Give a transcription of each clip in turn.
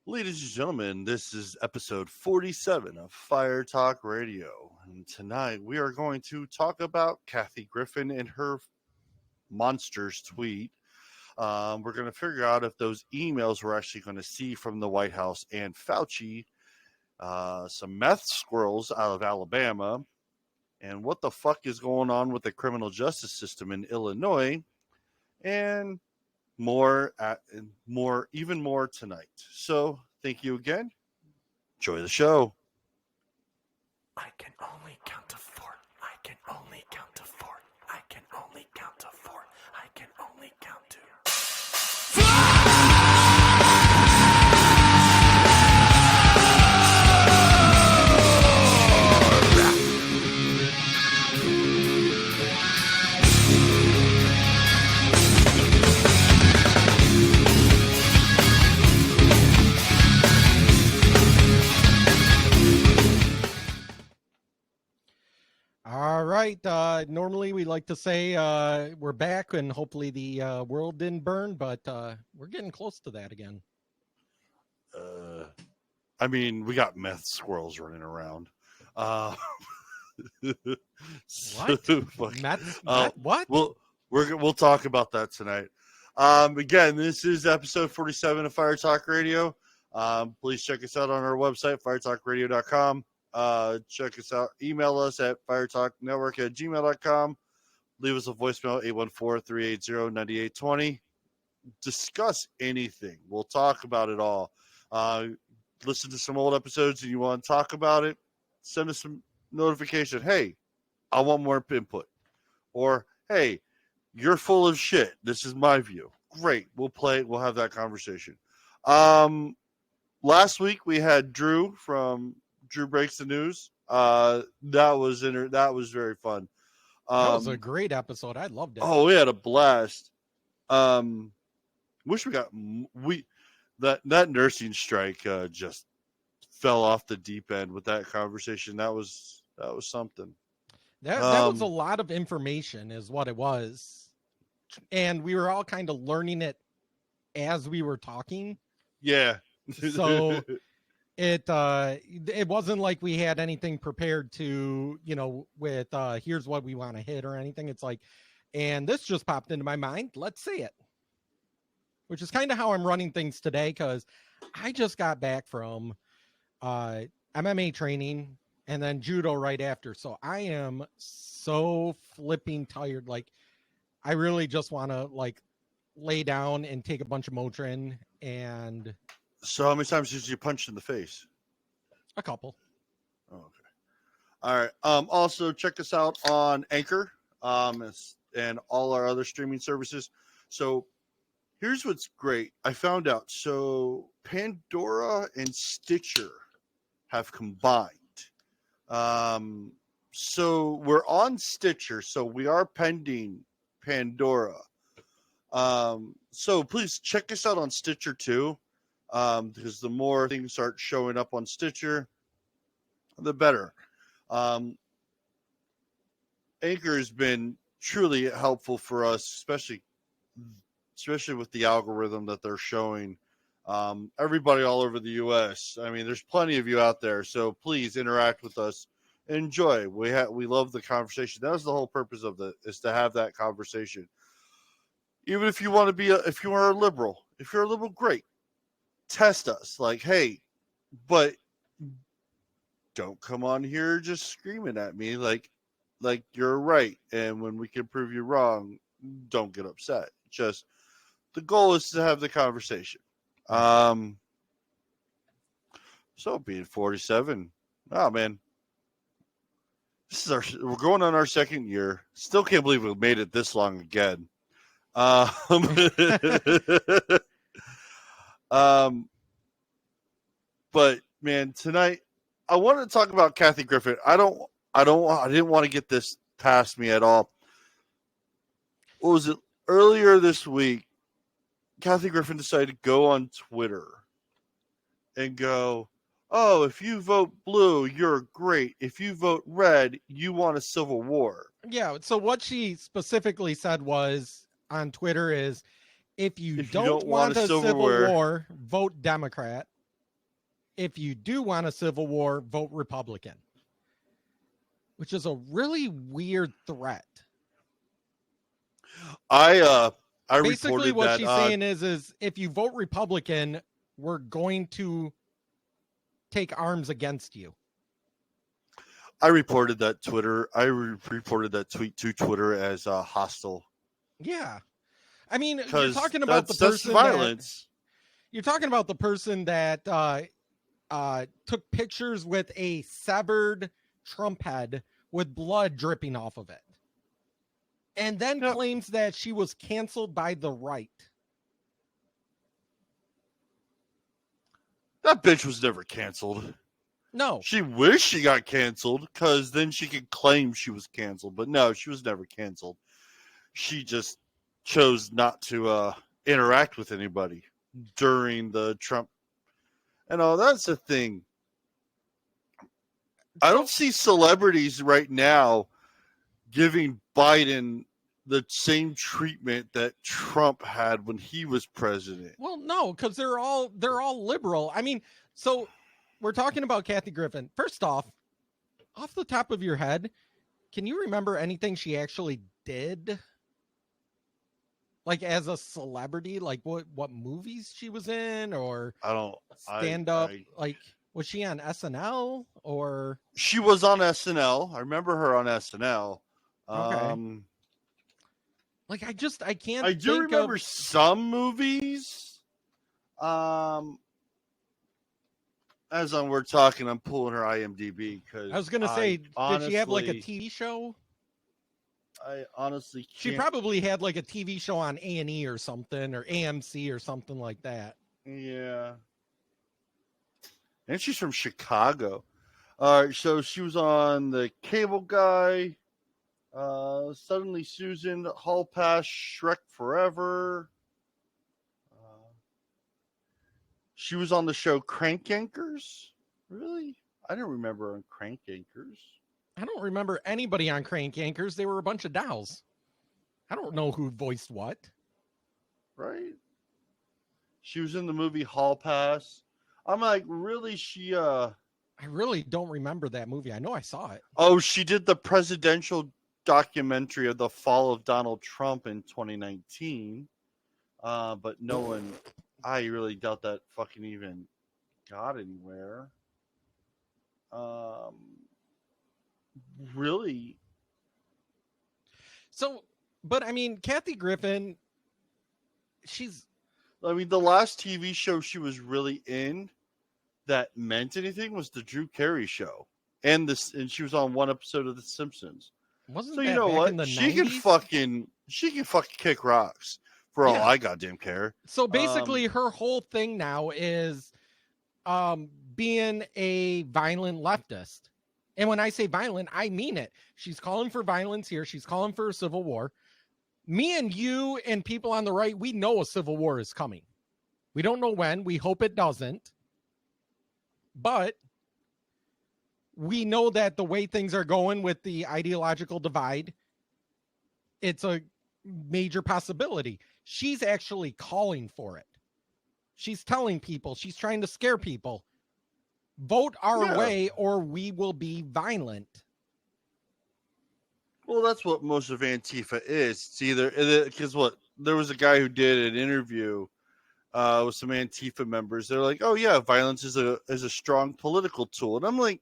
Ladies and gentlemen, this is episode 47 of Firetalk Radio. And tonight we are going to talk about Kathy Griffin and her monsters tweet. We're going to figure out if those emails we're actually going to see from the White House and Fauci, some meth squirrels out of Alabama, and what the fuck is going on with the criminal justice system in Illinois, and even more tonight. So thank you again. Enjoy the show. I can only count to four. I can only count to four. I can only count to four. I can only count to. All right. Normally we like to say we're back and hopefully the world didn't burn, but we're getting close to that again. I mean, we got meth squirrels running around. What? Meth, what? We'll talk about that tonight. Again, this is episode 47 of Fire Talk Radio. Please check us out on our website, firetalkradio.com. Check us out. Email us at firetalknetwork@gmail.com. Leave us a voicemail, 814-380-9820. Discuss anything. We'll talk about it all. Listen to some old episodes and you want to talk about it, send us some notification. Hey, I want more input. Or, hey, you're full of shit. This is my view. Great. We'll play it. We'll have that conversation. Last week we had Drew from Drew Breaks the News. That was very fun. That was a great episode. I loved it. Oh, we had a blast. Wish we got that nursing strike just fell off the deep end with that conversation. That was something. That was a lot of information, is what it was, and we were all kind of learning it as we were talking. Yeah. So it wasn't like we had anything prepared to, with here's what we want to hit or anything. It's like, and this just popped into my mind. Let's see it. Which is kind of how I'm running things today, because I just got back from MMA training and then judo right after. So I am so flipping tired. Like, I really just want to lay down and take a bunch of Motrin. And so how many times did you punch in the face? A couple. Oh, okay. All right. Also check us out on Anchor, and all our other streaming services. So here's what's great. I found out. So Pandora and Stitcher have combined. So we're on Stitcher. So we are pending Pandora. So please check us out on Stitcher too. Because the more things start showing up on Stitcher, the better. Anchor has been truly helpful for us, especially with the algorithm that they're showing. Everybody all over the U.S. I mean, there's plenty of you out there, so please interact with us. Enjoy. We love the conversation. That was the whole purpose of is to have that conversation. Even if you want to be if you are a liberal, great. Test us. Like, hey, but don't come on here just screaming at me like you're right. And when we can prove you wrong, don't get upset. Just the goal is to have the conversation. So being 47, oh man, we're going on our second year. Still can't believe we made it this long again. But man, tonight I wanted to talk about Kathy Griffin. I didn't want to get this past me at all. What was it? Earlier this week, Kathy Griffin decided to go on Twitter and go, oh, if you vote blue, you're great. If you vote red, you want a civil war. Yeah. So what she specifically said was on Twitter is, if you don't want a civil war, vote Democrat. if you do want a civil war, vote Republican, which is a really weird threat. I Basically, reported what that she's saying is if you vote Republican, we're going to take arms against you. I reported that Twitter. Reported that tweet to Twitter as hostile. Yeah. I mean, you're Because talking about that's the person violence. You're talking about the person that took pictures with a severed Trump head with blood dripping off of it. And then claims that she was canceled by the right. That bitch was never canceled. No. She wished she got canceled because then she could claim she was canceled. But no, she was never canceled. She just chose not to interact with anybody during the Trump. And that's the thing. I don't see celebrities right now giving Biden the same treatment that Trump had when he was president. Well, no, because they're all liberal. I mean, so we're talking about Kathy Griffin. First off the top of your head, can you remember anything she actually did? Like as a celebrity, like what movies she was in, or I don't stand up. Like, was she on SNL or? She was on SNL. I remember her on SNL. Okay. Like I can't. I do remember some movies. As we're talking, I'm pulling her IMDb because I was gonna say, did she have like a TV show? I honestly can't. She probably had like a TV show on A&E or something, or AMC or something like that. Yeah. And she's from Chicago. All right, so she was on The Cable Guy, Suddenly Susan, Hall Pass, Shrek Forever. She was on the show Crank Yankers. Really? I don't remember on Crank Yankers. I don't remember anybody on Crank Yankers. They were a bunch of dolls. I don't know who voiced what. Right? She was in the movie Hall Pass. I'm like, really? I really don't remember that movie. I know I saw it. Oh, she did the presidential documentary of the fall of Donald Trump in 2019. But no one, I really doubt that fucking even got anywhere. Really? So, but I mean, Kathy Griffin, the last TV show she was really in that meant anything was the Drew Carey show. And she was on one episode of The Simpsons. Wasn't so that you know back what? in the She 90s? can fucking kick rocks for all I goddamn care. So basically her whole thing now is being a violent leftist. And when I say violent, I mean it. She's calling for violence here. She's calling for a civil war. Me and you and people on the right, we know a civil war is coming. We don't know when. We hope it doesn't. But we know that the way things are going with the ideological divide, it's a major possibility. She's actually calling for it. She's telling people, she's trying to scare people. Vote our way or we will be violent. Well, that's what most of Antifa is. It's either because there was a guy who did an interview with some Antifa members. They're like, "Oh yeah, violence is a strong political tool," and I'm like,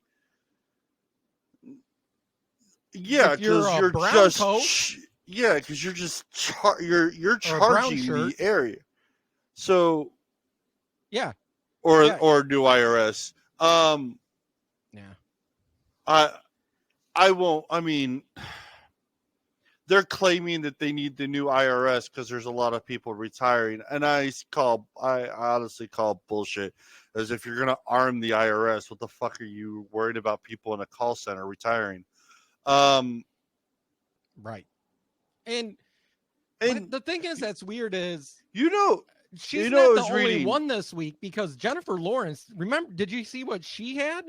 "Yeah, because you're just because you're just you're charging the area." So yeah, or new IRS. I won't. I mean, they're claiming that they need the new IRS because there's a lot of people retiring, and I honestly call bullshit. As if you're gonna arm the IRS, what the fuck are you worried about people in a call center retiring? Right. And the thing is that's weird is she's not the only one this week because Jennifer Lawrence, remember, did you see what she had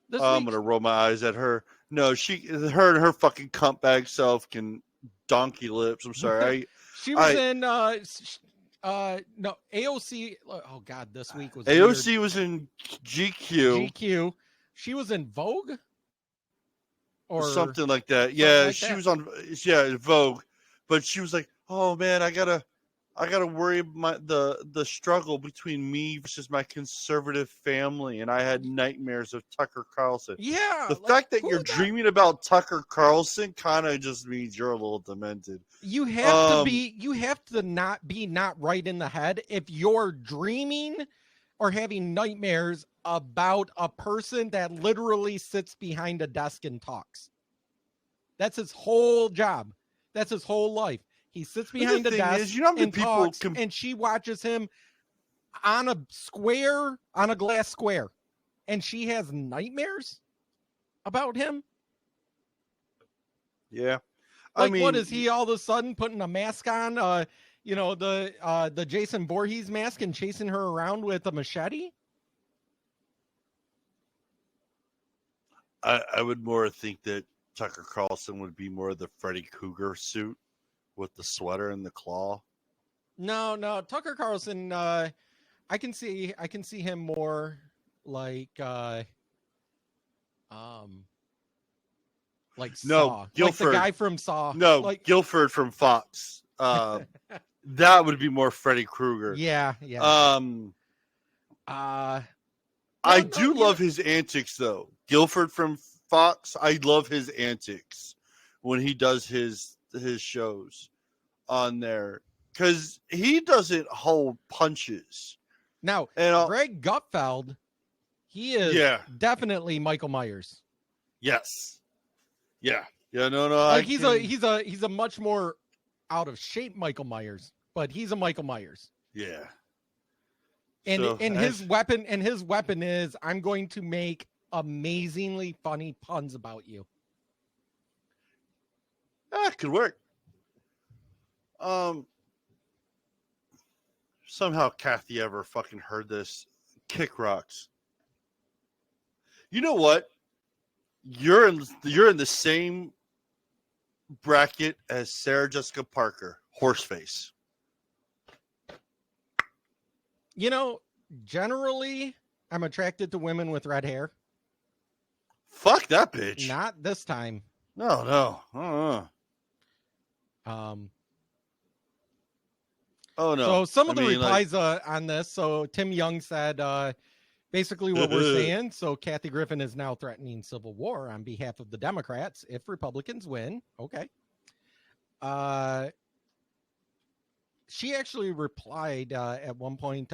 this week? I'm gonna roll my eyes at her. No, her and her fucking cunt bag self can donkey lips. I'm sorry. She was in No, AOC. Oh God, this week was AOC weird. was in GQ. GQ. She was in Vogue or something like that. Yeah, like she that. was on Vogue, but she was like, "Oh man, I gotta worry the struggle between me versus my conservative family," and I had nightmares of Tucker Carlson. Yeah, The like, fact that you're dreaming about Tucker Carlson kind of just means you're a little demented. You have to be. You have to not right in the head if you're dreaming or having nightmares about a person that literally sits behind a desk and talks. That's his whole job. That's his whole life. He sits behind a desk and talks, and she watches him on a glass square, and she has nightmares about him. Yeah. Like, I mean, what is he all of a sudden putting a mask on, the Jason Voorhees mask and chasing her around with a machete? I would more think that Tucker Carlson would be more the Freddy Krueger suit with the sweater and the claw. No, Tucker Carlson. I can see him more like Saw, Guilford, like the guy from Saw. No, like Guilford from Fox. That would be more Freddy Krueger. Yeah. I do love his antics, though. Guilford from Fox, I love his antics when he does his shows on there because he doesn't hold punches. Now, Greg Gutfeld, he is definitely Michael Myers. Yes. Yeah. No. Like he's a much more out of shape Michael Myers, but he's a Michael Myers. Yeah. And his weapon is, I'm going to make amazingly funny puns about you. That could work. Somehow Kathy ever fucking heard this. Kick rocks. You know what? You're in the same bracket as Sarah Jessica Parker, Horseface. You know, generally, I'm attracted to women with red hair. Fuck that bitch. Not this time. No. Oh no. So some of the replies on this. So Tim Young said basically what we're saying. So Kathy Griffin is now threatening civil war on behalf of the Democrats if Republicans win. Okay. She actually replied at one point,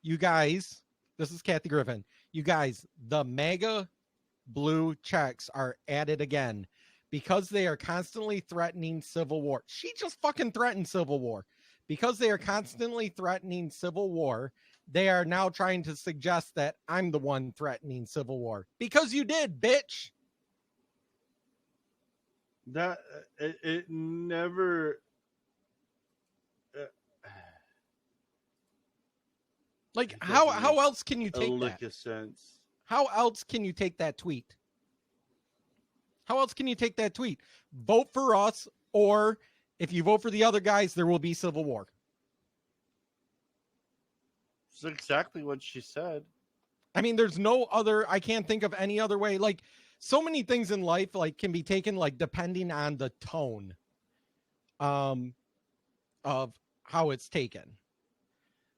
you guys, this is Kathy Griffin, you guys, the MAGA blue checks are at it again because they are constantly threatening civil war. She just fucking threatened civil war. Because they are constantly threatening civil war, they are now trying to suggest that I'm the one threatening civil war. Because you did, bitch. That it never. Like how else can you take that? A sense. How else can you take that tweet? How else can you take that tweet? Vote for us, or if you vote for the other guys, there will be civil war. It's exactly what she said. I mean, there's no other, I can't think of any other way. Like, so many things in life, like, can be taken, like, depending on the tone of how it's taken.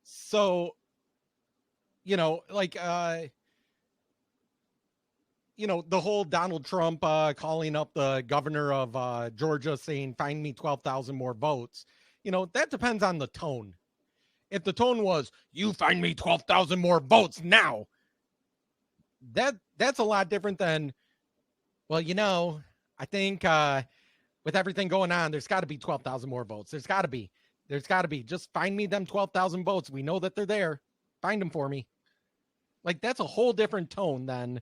So, you know, like, the whole Donald Trump calling up the governor of Georgia saying, find me 12,000 more votes. You know, that depends on the tone. If the tone was, you find me 12,000 more votes now, that's a lot different than, well, you know, I think with everything going on, there's got to be 12,000 more votes. There's got to be. Just find me them 12,000 votes. We know that they're there. Find them for me. Like, that's a whole different tone than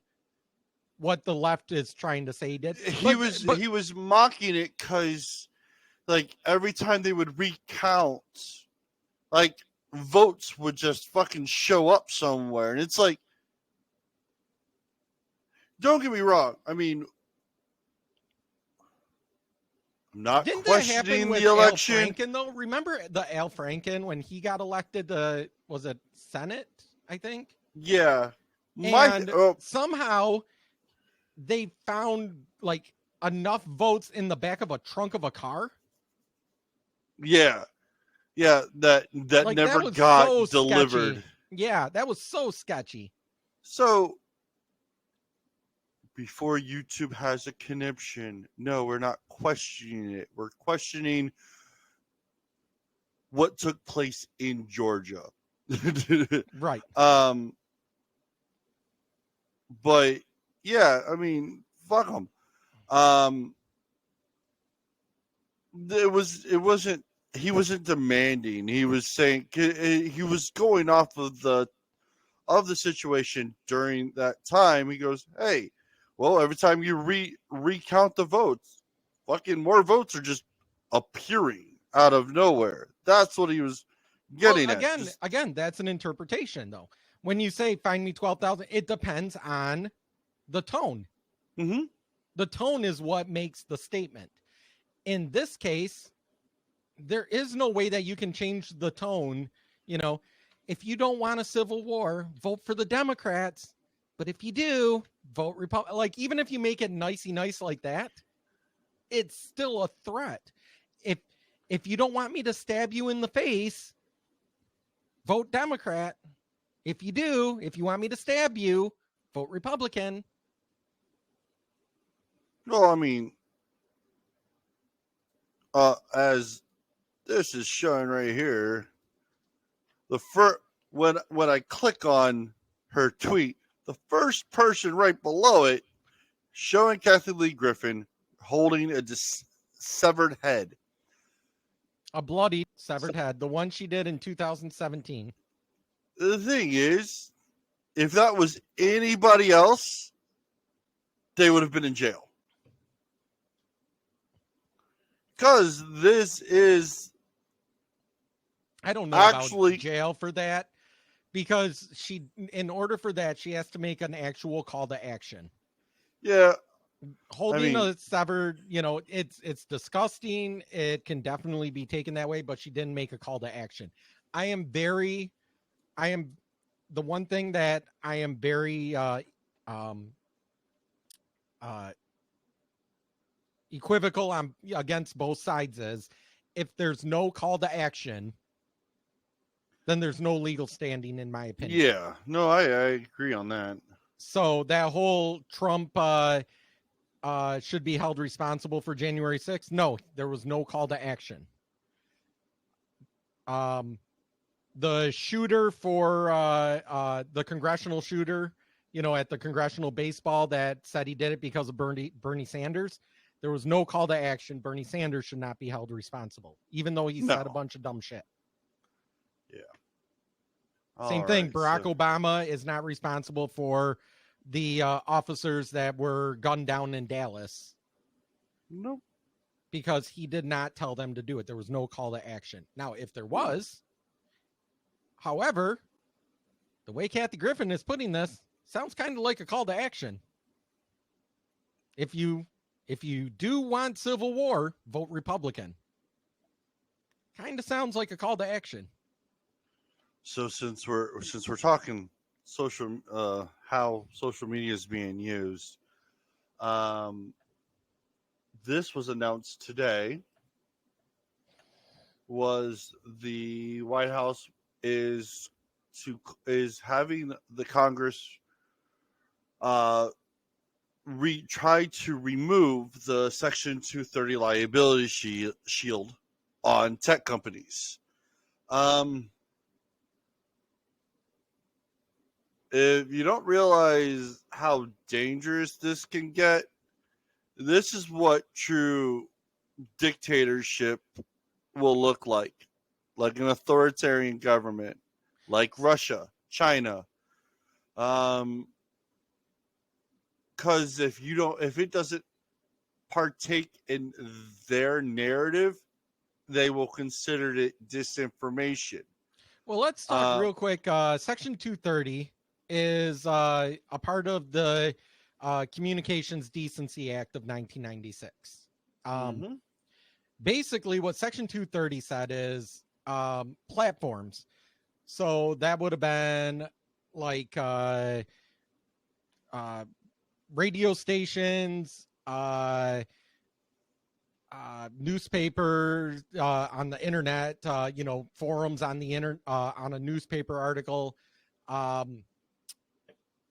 what the left is trying to say he did. He was mocking it because, like, every time they would recount, like, votes would just fucking show up somewhere. And it's like, don't get me wrong. I mean, I'm not Didn't that happen questioning with the election. Al Franken, though? Remember the Al Franken when he got elected to, was it Senate, I think? Yeah. And somehow they found like enough votes in the back of a trunk of a car. Yeah. Yeah, that Like, never that was got so delivered. sketchy. Yeah, that was so sketchy. So before YouTube has a conniption, no, we're not questioning it. We're questioning what took place in Georgia. Right. But yeah, I mean, fuck them. It wasn't. He wasn't demanding. He was saying he was going off of the situation during that time. He goes, "Hey, well, every time you recount the votes, fucking more votes are just appearing out of nowhere." That's what he was getting at. Again, that's an interpretation, though. When you say find me 12,000, it depends on the tone. Mm-hmm. The tone is what makes the statement. In this case, there is no way that you can change the tone. You know, if you don't want a civil war, vote for the Democrats. But if you do, vote Republican. Like, even if you make it nicey nice like that, it's still a threat. If you don't want me to stab you in the face, vote Democrat. If you do, if you want me to stab you, vote Republican. Well, I mean, as this is showing right here, the first when I click on her tweet, the first person right below it showing Kathy Lee Griffin holding a severed head. A bloody severed head, the one she did in 2017. The thing is, if that was anybody else, they would have been in jail. Because this is... I don't know about jail for that. Because in order for that, she has to make an actual call to action. Yeah. Holding a severed, it's disgusting. It can definitely be taken that way, but she didn't make a call to action. The one thing that I am very equivocal on against both sides is, if there's no call to action, then there's no legal standing, in my opinion. Yeah, no, I agree on that. So that whole Trump should be held responsible for January 6th. No, there was no call to action. The shooter for the congressional shooter, at the congressional baseball, that said he did it because of Bernie Sanders. There was no call to action. Bernie Sanders should not be held responsible, even though he said a bunch of dumb shit. Yeah. Same thing. Barack Obama is not responsible for the officers that were gunned down in Dallas. Nope. Because he did not tell them to do it. There was no call to action. Now, if there was, however, the way Kathy Griffin is putting this sounds kind of like a call to action. If you do want civil war, vote Republican. Kind of sounds like a call to action. So since we're talking how social media is being used, this was announced today. Was the White House is having the Congress try to remove the Section 230 liability shield on tech companies. If you don't realize how dangerous this can get, this is what true dictatorship will look like an authoritarian government, like Russia, China. Because if it doesn't partake in their narrative, they will consider it disinformation. Well, let's talk real quick. Section 230 is a part of the Communications Decency Act of 1996. Basically, what Section 230 said is platforms. So that would have been like radio stations, newspapers on the internet, forums on the on a newspaper article,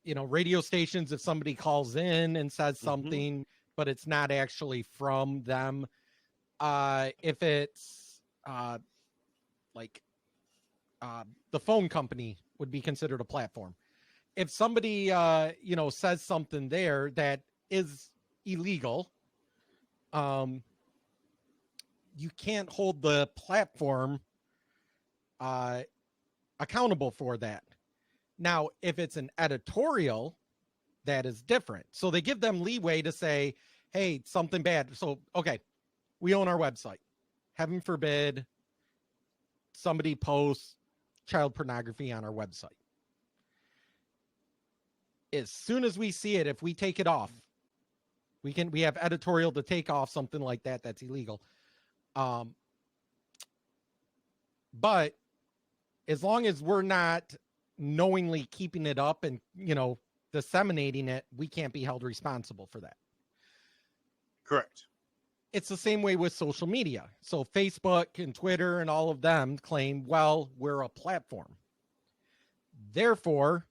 radio stations if somebody calls in and says something, but it's not actually from them. If it's the phone company would be considered a platform. If somebody, says something there that is illegal, you can't hold the platform accountable for that. Now, if it's an editorial, that is different. So they give them leeway to say, hey, something bad. So, okay, we own our website. Heaven forbid somebody posts child pornography on our website. As soon as we see it, if we take it off, we have editorial to take off something like that that's illegal. But as long as we're not knowingly keeping it up and, disseminating it, we can't be held responsible for that. Correct. It's the same way with social media. So Facebook and Twitter and all of them claim, well, we're a platform. Therefore,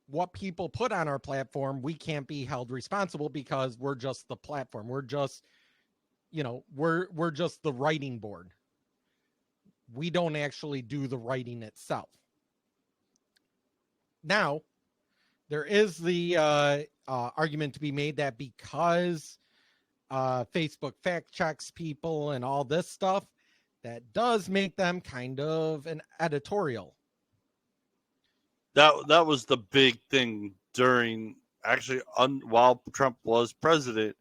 what people put on our platform, we can't be held responsible because we're just the platform. We're just, we're just the writing board. We don't actually do the writing itself. Now, there is the argument to be made that because Facebook fact checks people and all this stuff, that does make them kind of an editorial. That was the big thing during while Trump was president,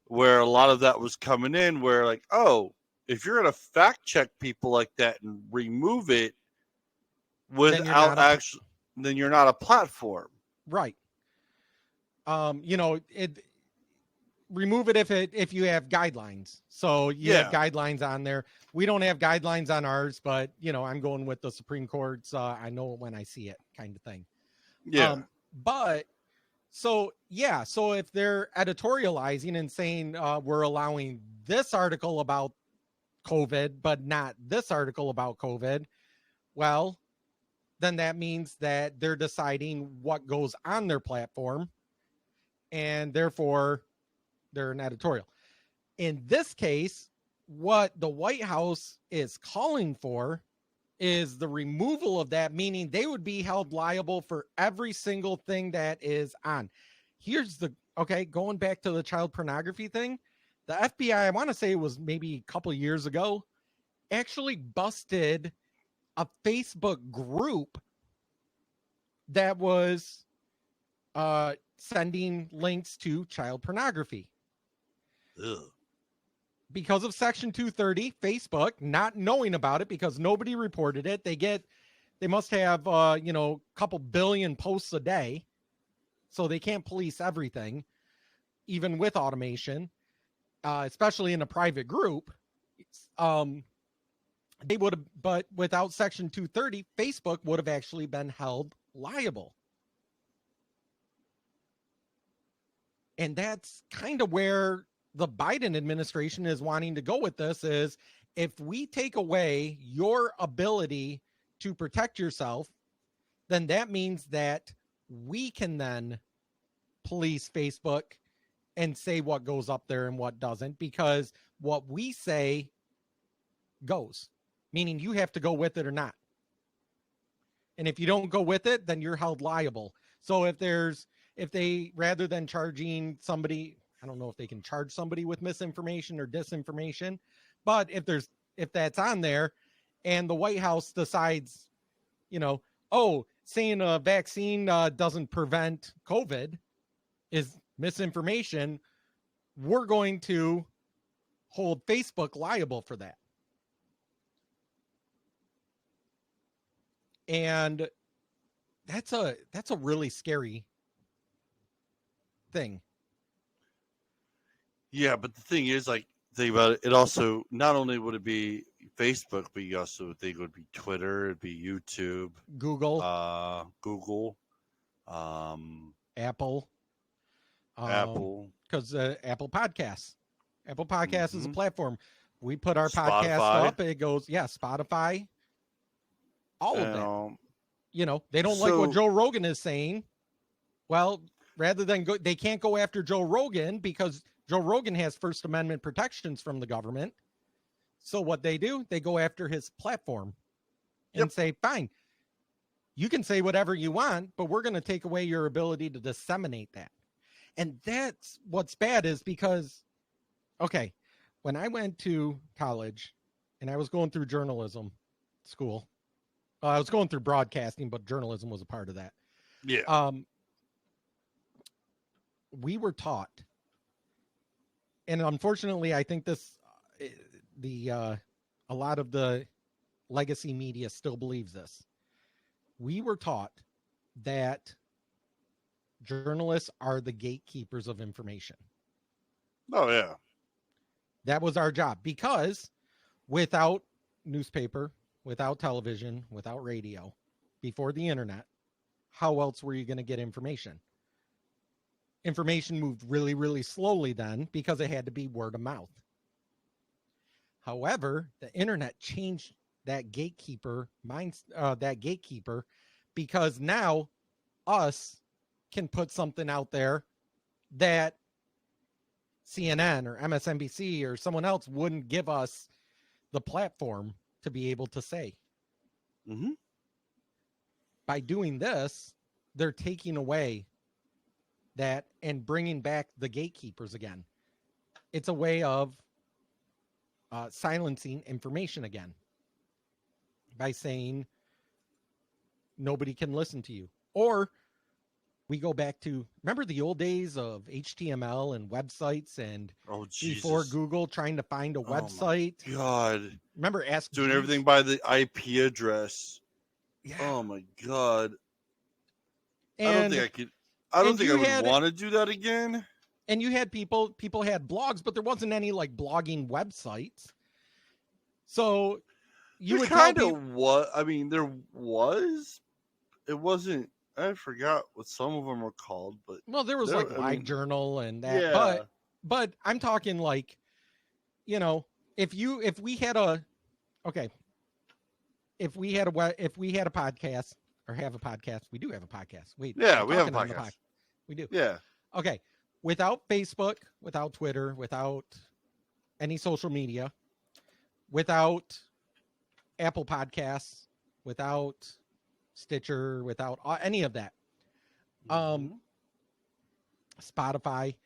where a lot of that was coming in, where like, oh, if you're going to fact check people like that and remove it without then you're not a platform. Right. Remove it if you have guidelines. So you have guidelines on there. We don't have guidelines on ours, but I'm going with the Supreme Court's I know it when I see it kind of thing. Yeah. So if they're editorializing and saying we're allowing this article about COVID, but not this article about COVID, well, then that means that they're deciding what goes on their platform, and therefore they're an editorial. In this case, what the White House is calling for is the removal of that, meaning they would be held liable for every single thing that is on. Going back to the child pornography thing, the FBI, I want to say it was maybe a couple of years ago, actually busted a Facebook group that was sending links to child pornography. Ugh. Because of Section 230, Facebook, not knowing about it because nobody reported it, they must have a couple billion posts a day, so they can't police everything, even with automation, especially in a private group. They would have, but without Section 230, Facebook would have actually been held liable. And that's kind of where the Biden administration is wanting to go with this, is if we take away your ability to protect yourself, then that means that we can then police Facebook and say what goes up there and what doesn't, because what we say goes, meaning you have to go with it or not. And if you don't go with it, then you're held liable. So if they, rather than charging somebody, I don't know if they can charge somebody with misinformation or disinformation, but if that's on there and the White House decides, saying a vaccine doesn't prevent COVID is misinformation, we're going to hold Facebook liable for that. And that's a really scary thing. Yeah, but the thing is, like, think about it, it also not only would it be Facebook, but you also would think it would be Twitter, it'd be YouTube, Google, Google, um, Apple, Apple, because Apple Podcasts. Apple Podcasts is a mhm, platform. We put our podcast Spotify, up, it goes, yeah, Spotify, all of and that. They don't like what so Joe Rogan is saying. Well, rather than go, they can't go after Joe Rogan because Joe Rogan has First Amendment protections from the government. So what they do, they go after his platform and yep, say, fine, you can say whatever you want, but we're going to take away your ability to disseminate that. And that's what's bad is because, okay, when I went to college and I was going through journalism school, I was going through broadcasting, but journalism was a part of that. yeah, We were taught, and unfortunately, I think a lot of the legacy media still believes this. We were taught that journalists are the gatekeepers of information. oh yeah, That was our job because without newspaper, without television, without radio, before the internet, how else were you going to get information? Information moved really, really slowly then because it had to be word of mouth. However, the internet changed that gatekeeper because now us can put something out there that CNN or MSNBC or someone else wouldn't give us the platform to be able to say. mm-hmm. By doing this, they're taking away that and bringing back the gatekeepers again. It's a way of silencing information again by saying nobody can listen to you. Or we go back to, remember the old days of HTML and websites and Oh before Jesus, Google trying to find a oh my website? God, Remember Ask doing Jeeves? everything by the IP address. Yeah. Oh my God, I don't And think I could. I don't and think you I would had want to do that again. and you had people had blogs, but there wasn't any like blogging websites. So you There would tell kind people, of what I mean. There was. It wasn't. I forgot what some of them were called, but well, there was there. like I Live mean, Journal and that, yeah. but I'm talking like, if we had a podcast or have a podcast, we do have a podcast. Wait, Yeah, we're we have a talking on the podcast. we do. Yeah. Okay, without Facebook, without Twitter, without any social media, without Apple Podcasts, without Stitcher, without any of that, Mhm. Spotify,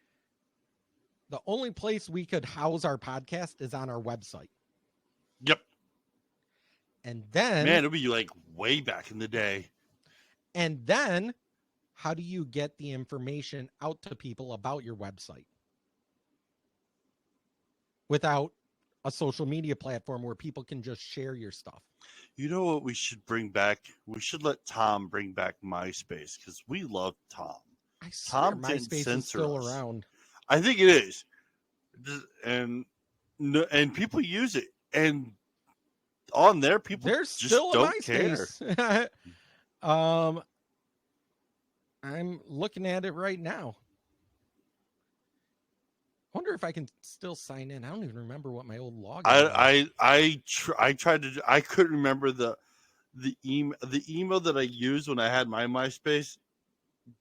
the only place we could house our podcast is on our website. Yep. And then, Man, it'll be like way back in the day. How do you get the information out to people about your website without a social media platform where people can just share your stuff? You know what we should bring back? We should let Tom bring back MySpace because we love Tom. I swear Tom didn't MySpace is censor still us. around. I think it is, and people use it, and on there people There's just still a don't care. MySpace. I'm looking at it right now. I wonder if I can still sign in. I don't even remember what my old login was. I tried to. I couldn't remember the email that I used when I had my MySpace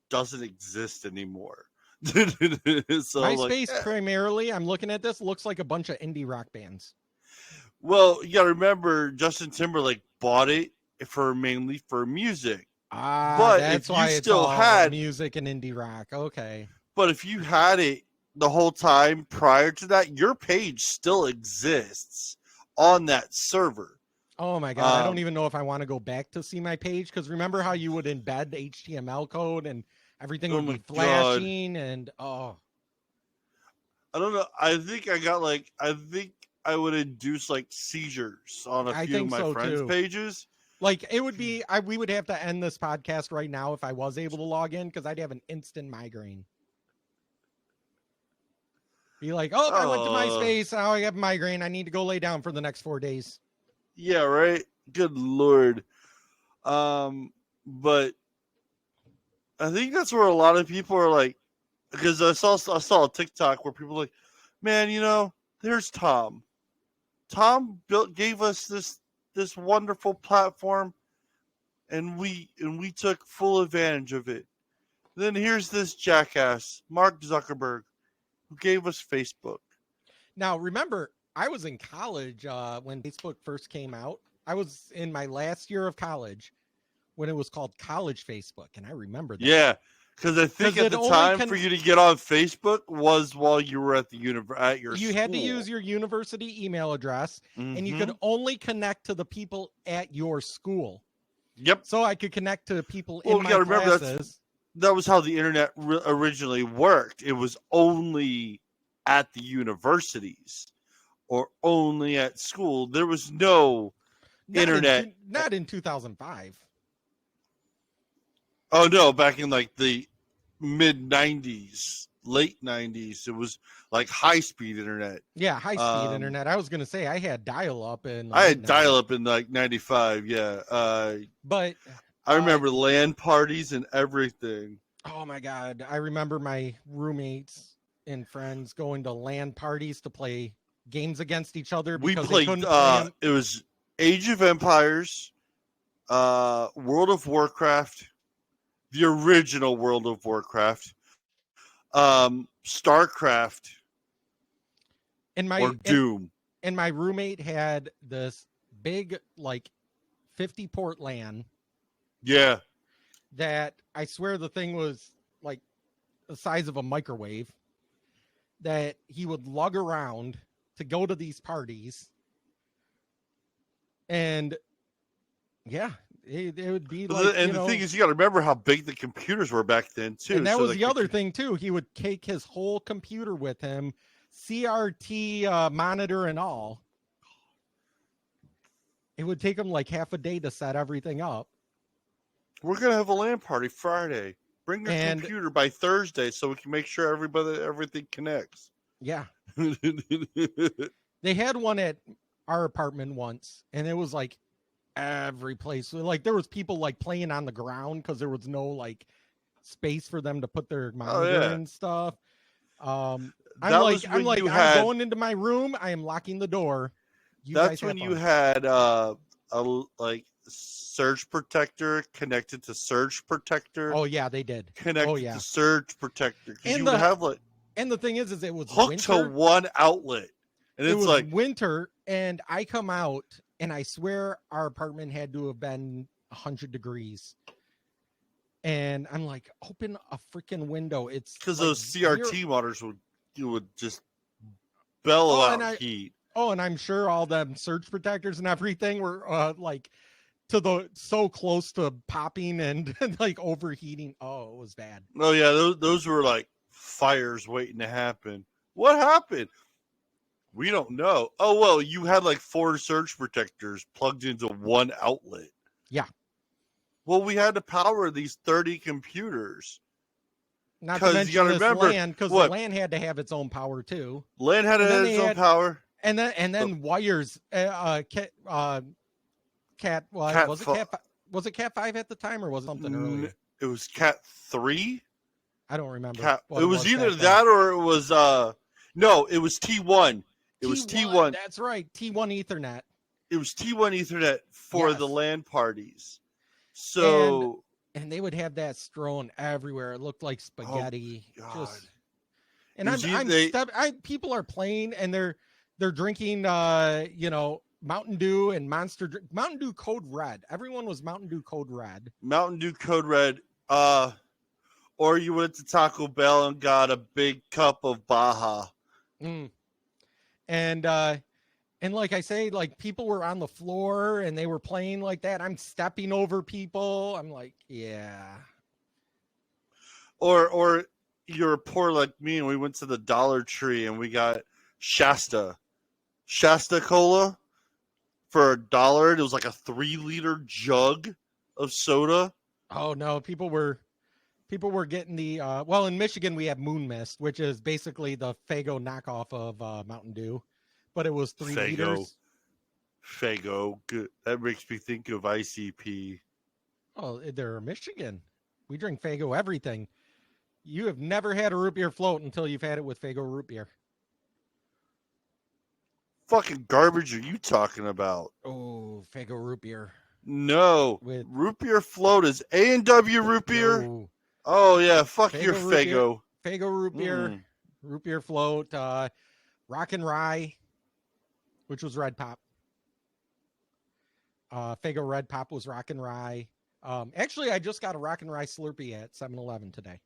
doesn't exist anymore. So MySpace primarily, I'm looking at this, looks like a bunch of indie rock bands. Well, you gotta remember Justin Timberlake bought it mainly for music. But That's if why you it's still all had music and indie rock. Okay. But if you had it the whole time prior to that, your page still exists on that server. Oh my God. I don't even know if I want to go back to see my page because remember how you would embed the HTML code and everything would be flashing and I don't know. I think I would induce like seizures on a few of my friends' pages. Like it would be, we would have to end this podcast right now if I was able to log in because I'd have an instant migraine. Be like, oh, I went to MySpace. Now I have a migraine. I need to go lay down for the next 4 days. Yeah, right. Good Lord. But I think that's where a lot of people are like, because I saw a TikTok where people are like, man, there's Tom. Tom gave us this wonderful platform, and we took full advantage of it. Then here's this jackass, Mark Zuckerberg, who gave us Facebook. Now, remember, I was in college when Facebook first came out. I was in my last year of college when it was called College Facebook, and I remember that. Yeah, because I think at the time for you to get on Facebook was while you were at at your You school. had to use your university email address, and you could only connect to the people at your school. Yep. So I could connect to people in my remember classes. That was how the internet originally worked. It was only at the universities or only at school. There was no internet. Not in 2005. Oh, no. Back in like the mid 90s, late 90s, it was like high-speed internet. Yeah, high-speed internet. I was going to say I had dial-up in. I had dial-up in like 95, yeah. But I remember LAN parties and everything. Oh, my God. I remember my roommates and friends going to LAN parties to play games against each other. We played, it was Age of Empires, World of Warcraft, the original World of Warcraft, StarCraft, or Doom. And my roommate had this big, like, 50-port LAN. Yeah. That I swear the thing was like the size of a microwave, that he would lug around to go to these parties. And yeah, it would be like, and the thing is, you got to remember how big the computers were back then too. And that was the other thing too. He would take his whole computer with him, CRT monitor and all. It would take him like half a day to set everything up. We're going to have a LAN party Friday. Bring your computer by Thursday so we can make sure everything connects. Yeah. They had one at our apartment once, and it was like every place. Like there was people like playing on the ground because there was no like space for them to put their monitor and stuff. I'm going into my room. I am locking the door. That's when you had a like surge protector connected to surge protector. Oh yeah, they did. Connected to surge protector. And you would have like, and the thing is it was hooked winter. to one outlet. And it it's was like winter, and I come out, and I swear our apartment had to have been 100 degrees. And I'm like, open a freaking window. It's because like those CRT monitors would just bellow out heat. Oh, and I'm sure all them surge protectors and everything were like so close to popping and like overheating. Oh, it was bad. Oh yeah, those were like fires waiting to happen. What happened? We don't know. Oh well, you had like 4 surge protectors plugged into one outlet. Yeah. Well, we had to power these 30 computers. Not to mention this LAN, because the LAN had to have its own power too. LAN had its own power. And then wires. Cat. Was it Cat 5 at the time, or was it something earlier? It was Cat 3. I don't remember. It was either that or it was no, it was T1. It was T1. That's right, T1 Ethernet. It was T1 Ethernet for the LAN parties. So and they would have that strewn everywhere. It looked like spaghetti. Oh, And people are playing and they're drinking Mountain Dew and Mountain Dew Code Red. Everyone was Mountain Dew Code Red. Mountain Dew Code Red. Or you went to Taco Bell and got a big cup of Baja. And like I say, like people were on the floor and they were playing like that. I'm stepping over people. I'm like, yeah. Or you're poor like me and we went to the Dollar Tree and we got Shasta Cola for $1. It was like a 3-liter jug of soda. Oh no, people were People were getting the well, in Michigan we have Moon Mist, which is basically the Faygo knockoff of Mountain Dew, but it was 3 Faygo. liters. Faygo. Good. That makes me think of ICP. Oh, they're Michigan. We drink Faygo everything. You have never had a root beer float until you've had it with Faygo root beer. Fucking garbage are you talking about? Oh, Faygo root beer. No. With root beer float is A&W root beer? No. Oh, yeah. Fuck Faygo your root beer. Faygo. Faygo root beer, root beer float, Rock and Rye, which was Red Pop. Faygo Red Pop was Rock and Rye. Actually, I just got a Rock and Rye Slurpee at 7-Eleven today.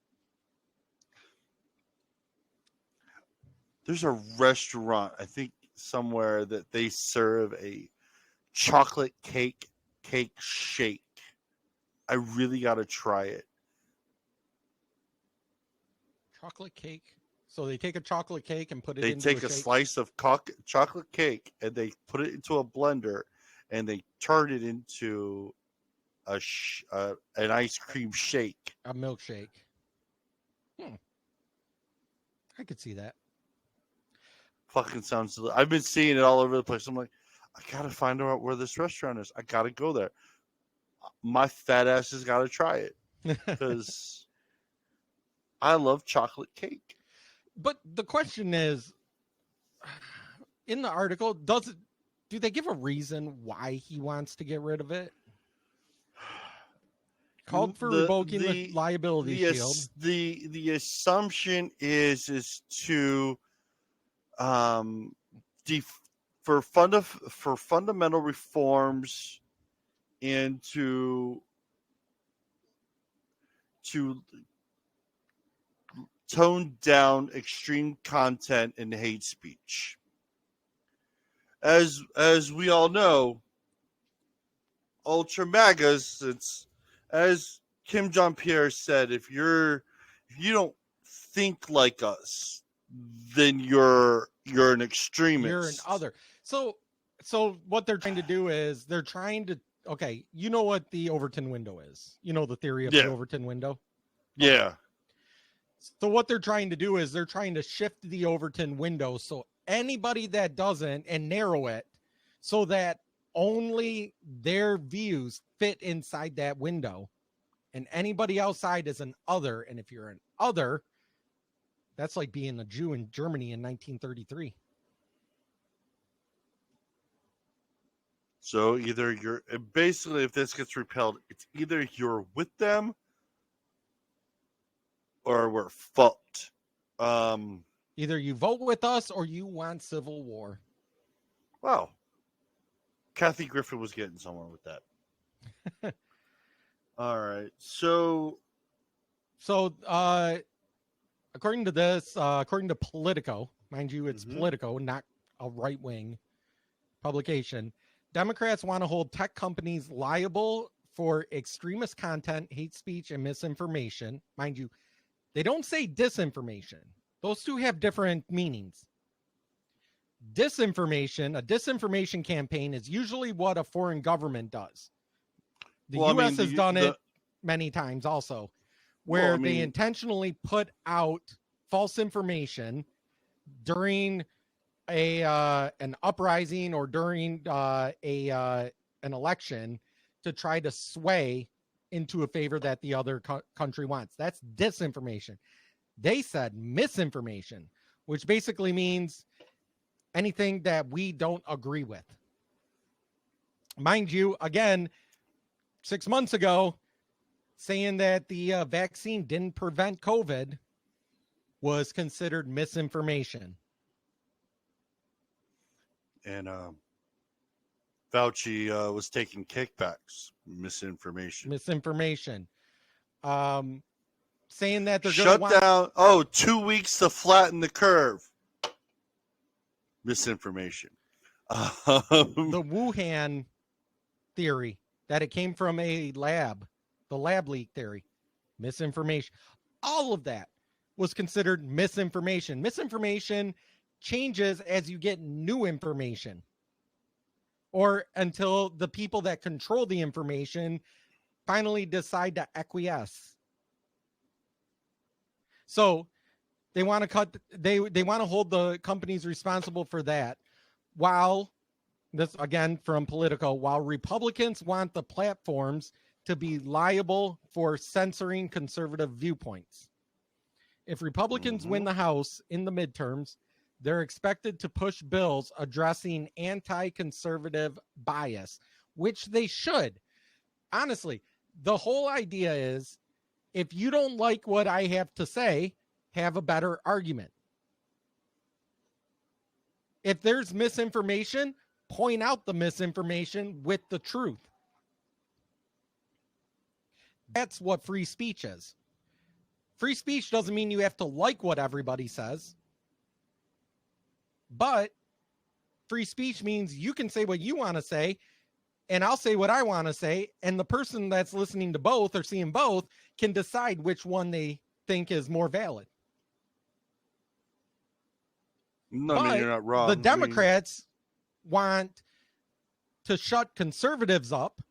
There's a restaurant, I think, somewhere that they serve a chocolate cake shake. I really got to try it. Chocolate cake. So they take a chocolate cake and put it They into take a a shake? slice of chocolate cake and they put it into a blender and they turn it into an ice cream shake. A milkshake. I could see that. Fucking sounds. I've been seeing it all over the place. I'm like, I gotta find out where this restaurant is. I gotta go there. My fat ass has got to try it because I love chocolate cake. But the question is, in the article, do they give a reason why he wants to get rid of it? Called for revoking the liability shield. The assumption is to for fundamental reforms and to tone down extreme content and hate speech. As we all know, ultra magas, it's as Kim Jong-Pierre said, if you don't think like us, then you're an extremist. You're an other. So what they're trying to do is they're trying to, okay, you know what the Overton window is. You know the theory of the Overton window? Yeah. So what they're trying to do is they're trying to shift the Overton window so anybody that doesn't, and narrow it so that only their views fit inside that window and anybody outside is an other. And if you're an other, that's like being a Jew in Germany in 1933. So either you're basically, if this gets repelled, it's either you're with them or we're fucked. Either you vote with us or you want civil war. Wow. Kathy Griffin was getting somewhere with that. All right. So according to this, according to Politico, mind you, it's Politico, not a right-wing publication, Democrats want to hold tech companies liable for extremist content, hate speech, and misinformation. Mind you, they don't say disinformation. Those two have different meanings. Disinformation, a disinformation campaign is usually what a foreign government does. The U.S. has done it many times also, where they intentionally put out false information during an uprising or during an election to try to sway into a favor that the other country wants. That's disinformation. They said misinformation, which basically means anything that we don't agree with. Mind you, again, 6 months ago, saying that the vaccine didn't prevent COVID was considered misinformation. And Fauci was taking kickbacks. Misinformation. Saying that they're shut down. 2 weeks to flatten the curve. Misinformation. The Wuhan theory that it came from a lab, the lab leak theory, misinformation. All of that was considered misinformation. Misinformation changes as you get new information, or until the people that control the information finally decide to acquiesce. So they want to cut. They want to hold the companies responsible for that. While this again from Politico, while Republicans want the platforms to be liable for censoring conservative viewpoints. If Republicans win the House in the midterms, they're expected to push bills addressing anti-conservative bias, which they should. Honestly, the whole idea is if you don't like what I have to say, have a better argument. If there's misinformation, point out the misinformation with the truth. That's what free speech is. Free speech doesn't mean you have to like what everybody says. But free speech means you can say what you want to say, and I'll say what I want to say, and the person that's listening to both or seeing both can decide which one they think is more valid. No, But I mean, you're not wrong. the Democrats want to shut conservatives up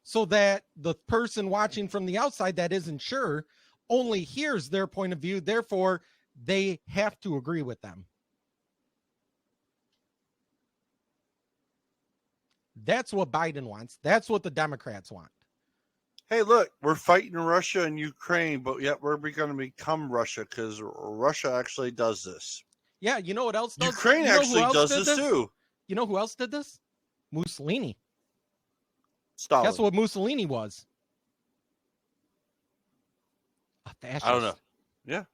so that the person watching from the outside that isn't sure only hears their point of view. Therefore, they have to agree with them. That's what Biden wants. That's what the Democrats want. Hey, look, we're fighting Russia and Ukraine, but yet we're going to become Russia because Russia actually does this. Yeah, you know what else does? Ukraine actually does this too. You know who else did this? Mussolini. Stalin. Guess what Mussolini was? A fascist. I don't know. Yeah.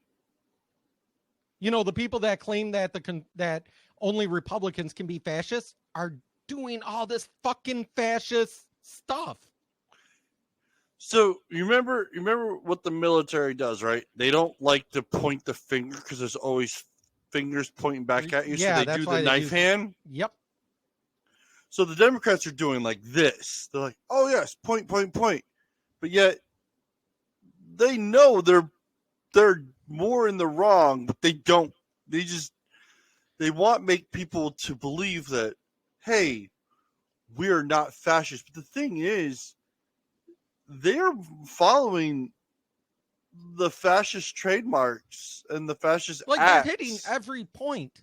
You know, the people that claim that that only Republicans can be fascists are doing all this fucking fascist stuff. So you remember what the military does, right? They don't like to point the finger because there's always fingers pointing back at you. Yeah, so they do the knife hand. Yep. So the Democrats are doing like this. They're like, oh yes, point, point, point. But yet they know they're more in the wrong, but they don't. They want make people to believe that, hey, we're not fascist. But the thing is, they're following the fascist trademarks and the fascist acts. They're hitting every point.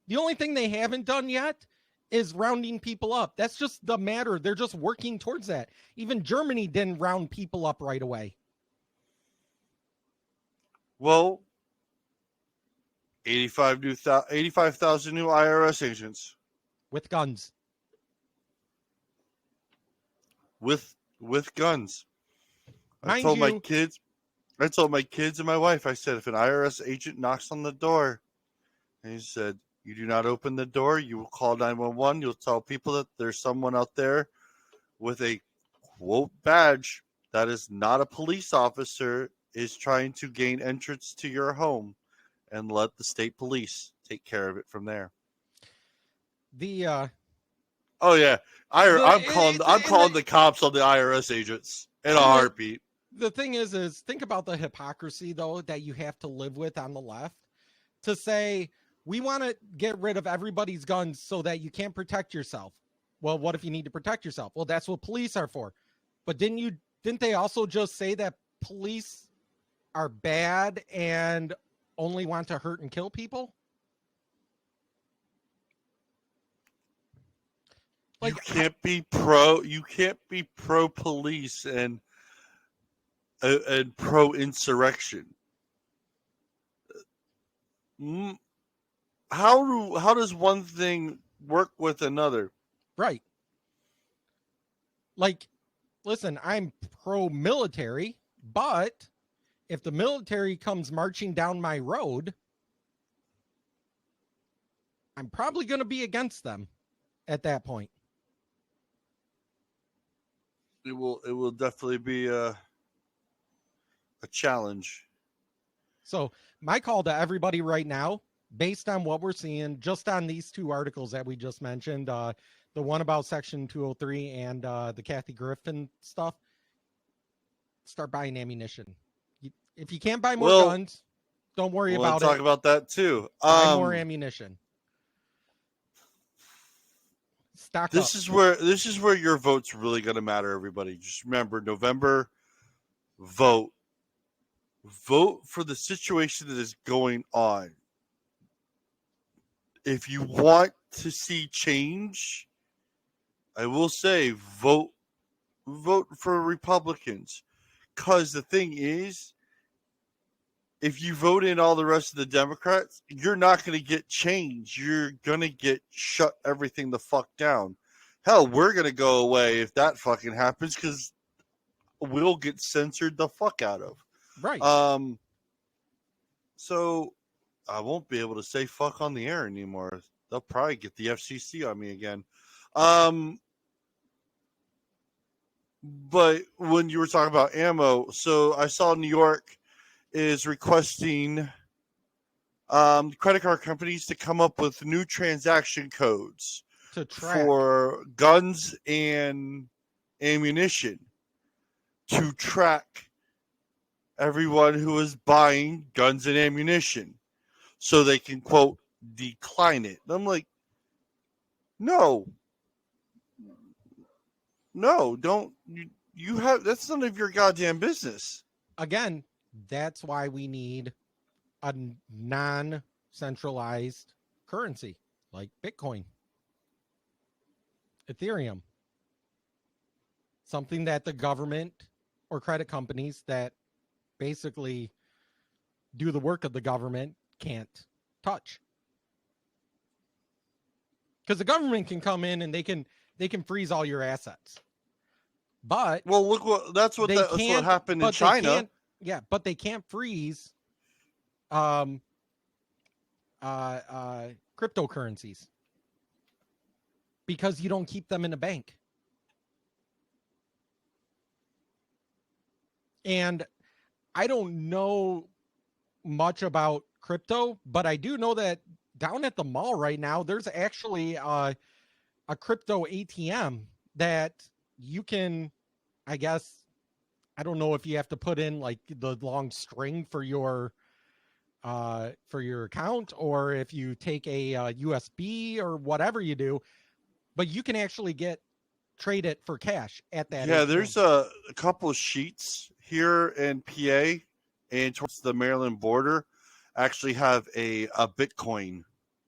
The only thing they haven't done yet is rounding people up. That's just the matter. They're just working towards that. Even Germany didn't round people up right away. Well, 85,000 new IRS agents with guns. With guns. I Mind told my you- kids and my wife, I said, if an IRS agent knocks on the door, and he said, you do not open the door, you will call 911, you'll tell people that there's someone out there with a quote badge that is not a police officer is trying to gain entrance to your home, and let the state police take care of it from there. Oh yeah, I'm calling the cops on the IRS agents in a heartbeat. The thing is think about the hypocrisy though that you have to live with on the left to say we want to get rid of everybody's guns so that you can't protect yourself. Well, what if you need to protect yourself? Well, that's what police are for. But didn't they also just say that police are bad and only want to hurt and kill people? Like, you can't be pro police and pro insurrection. How does one thing work with another? Right. Like, listen, I'm pro military, but if the military comes marching down my road, I'm probably going to be against them at that point. It will definitely be a challenge. So my call to everybody right now, based on what we're seeing, just on these two articles that we just mentioned, the one about Section 203 and the Kathy Griffin stuff, start buying ammunition. If you can't buy more guns, don't worry about it. We'll talk about that too. Buy more ammunition. Stock this up. This is where your vote's really going to matter, everybody. Just remember, November, vote. vote for the situation that is going on. If you want to see change, I will say vote for Republicans. Because the thing is, if you vote in all the rest of the Democrats, you're not going to get change. You're going to get shut everything the fuck down. Hell, we're going to go away if that fucking happens because we'll get censored the fuck out of. Right. So I won't be able to say fuck on the air anymore. They'll probably get the FCC on me again. But when you were talking about ammo, so I saw New York is requesting credit card companies to come up with new transaction codes to track for guns and ammunition to track everyone who is buying guns and ammunition so they can, quote, decline it. And I'm like, no, don't. You have, that's none of your goddamn business. Again, that's why we need a non-centralized currency like Bitcoin, Ethereum, something that the government or credit companies that basically do the work of the government can't touch. Because the government can come in and they can freeze all your assets. But well, look what that's what happened in China. Yeah, but they can't freeze cryptocurrencies because you don't keep them in a bank. And I don't know much about crypto, but I do know that down at the mall right now, there's actually a crypto ATM that you can, I guess, I don't know if you have to put in like the long string for your account or if you take a USB or whatever you do, but you can actually trade it for cash at that. Yeah, ATM. There's a couple of sheets here in PA and towards the Maryland border actually have a Bitcoin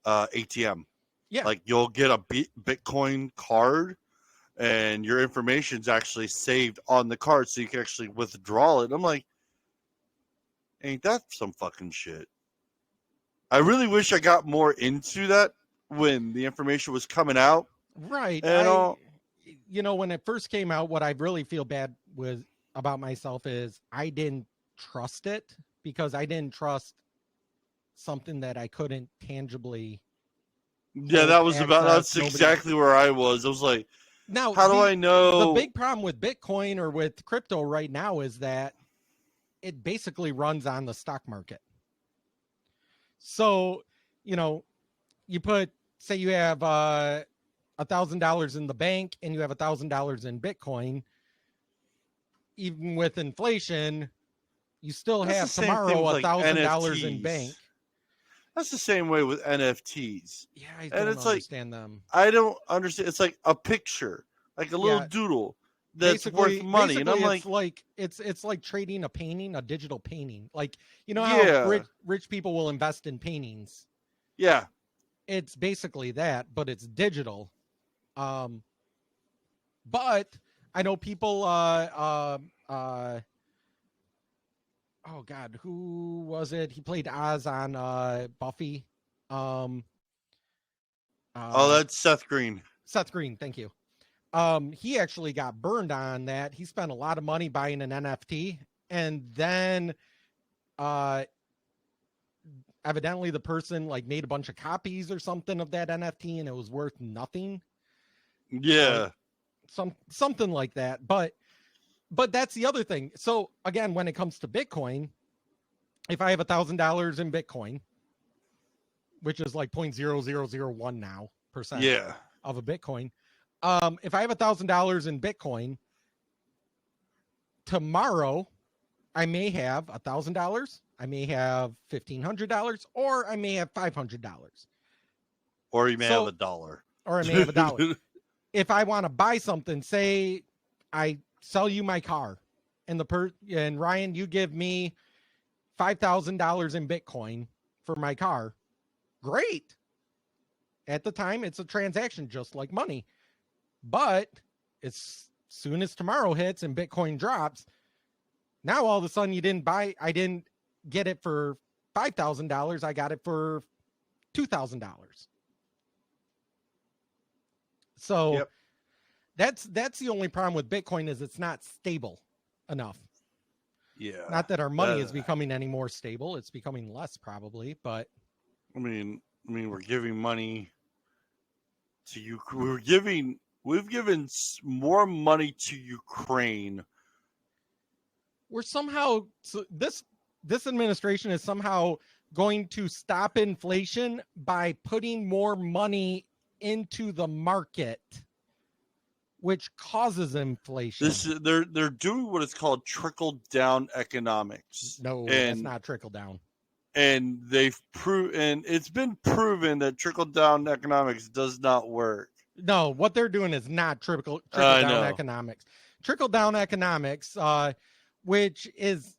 ATM. Yeah. Like you'll get a Bitcoin card and your information's actually saved on the card so you can actually withdraw it. I'm like, ain't that some fucking shit? I really wish I got more into that when the information was coming out. Right. And when it first came out, what I really feel bad with about myself is I didn't trust it because I didn't trust something that I couldn't tangibly. Yeah, that's exactly where I was. I was like, now, how do I know? The big problem with Bitcoin or with crypto right now is that it basically runs on the stock market. So, you say you have $1,000 in the bank and you have $1,000 in Bitcoin. Even with inflation, you still have tomorrow $1,000 in bank. That's the same way with NFTs. Yeah, I don't understand them. I don't understand. It's like a picture, like a little doodle that's worth money, and I'm like, it's like trading a painting, a digital painting. Like how rich people will invest in paintings. Yeah, it's basically that, but it's digital. But I know people. Oh God, who was it? He played Oz on Buffy. That's Seth Green. Seth Green, thank you. He actually got burned on that. He spent a lot of money buying an NFT, and then evidently the person made a bunch of copies or something of that NFT, and it was worth nothing. Yeah, something like that. But that's the other thing. So again, when it comes to Bitcoin, if I have $1,000 in Bitcoin, which is like 0.0001 now percent of a Bitcoin, if I have $1,000 in Bitcoin, tomorrow I may have $1,000, I may have $1,500, or I may have $500, or you may have $1, or I may have $1. If I want to buy something, say I sell you my car, and Ryan, you give me $5,000 in Bitcoin for my car. Great. At the time, it's a transaction just like money. But as soon as tomorrow hits and Bitcoin drops, now all of a sudden I didn't get it for $5,000. I got it for $2,000. So Yep. that's the only problem with Bitcoin is it's not stable enough. Yeah. Not that our money is becoming any more stable. It's becoming less probably, but I mean, we're giving money to Ukraine. We've given more money to Ukraine. We're somehow this administration is somehow going to stop inflation by putting more money into the market, which causes inflation. They're doing what is called trickle down economics. No, that's not trickle down. And it's been proven that trickle down economics does not work. No, what they're doing is not trickle down economics. Trickle down economics, which is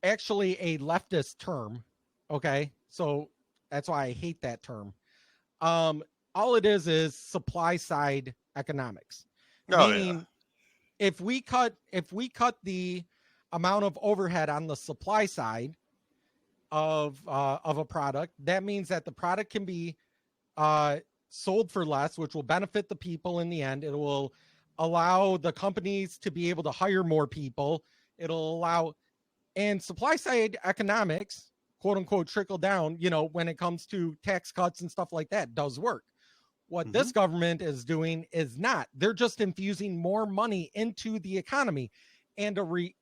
actually a leftist term. Okay, so that's why I hate that term. All it is supply side economics. Meaning, if we cut the amount of overhead on the supply side of a product, that means that the product can be sold for less, which will benefit the people in the end. It will allow the companies to be able to hire more people. It'll allow, and supply side economics, quote unquote, trickle down, when it comes to tax cuts and stuff like that, does work. What this government is doing is not. They're just infusing more money into the economy. And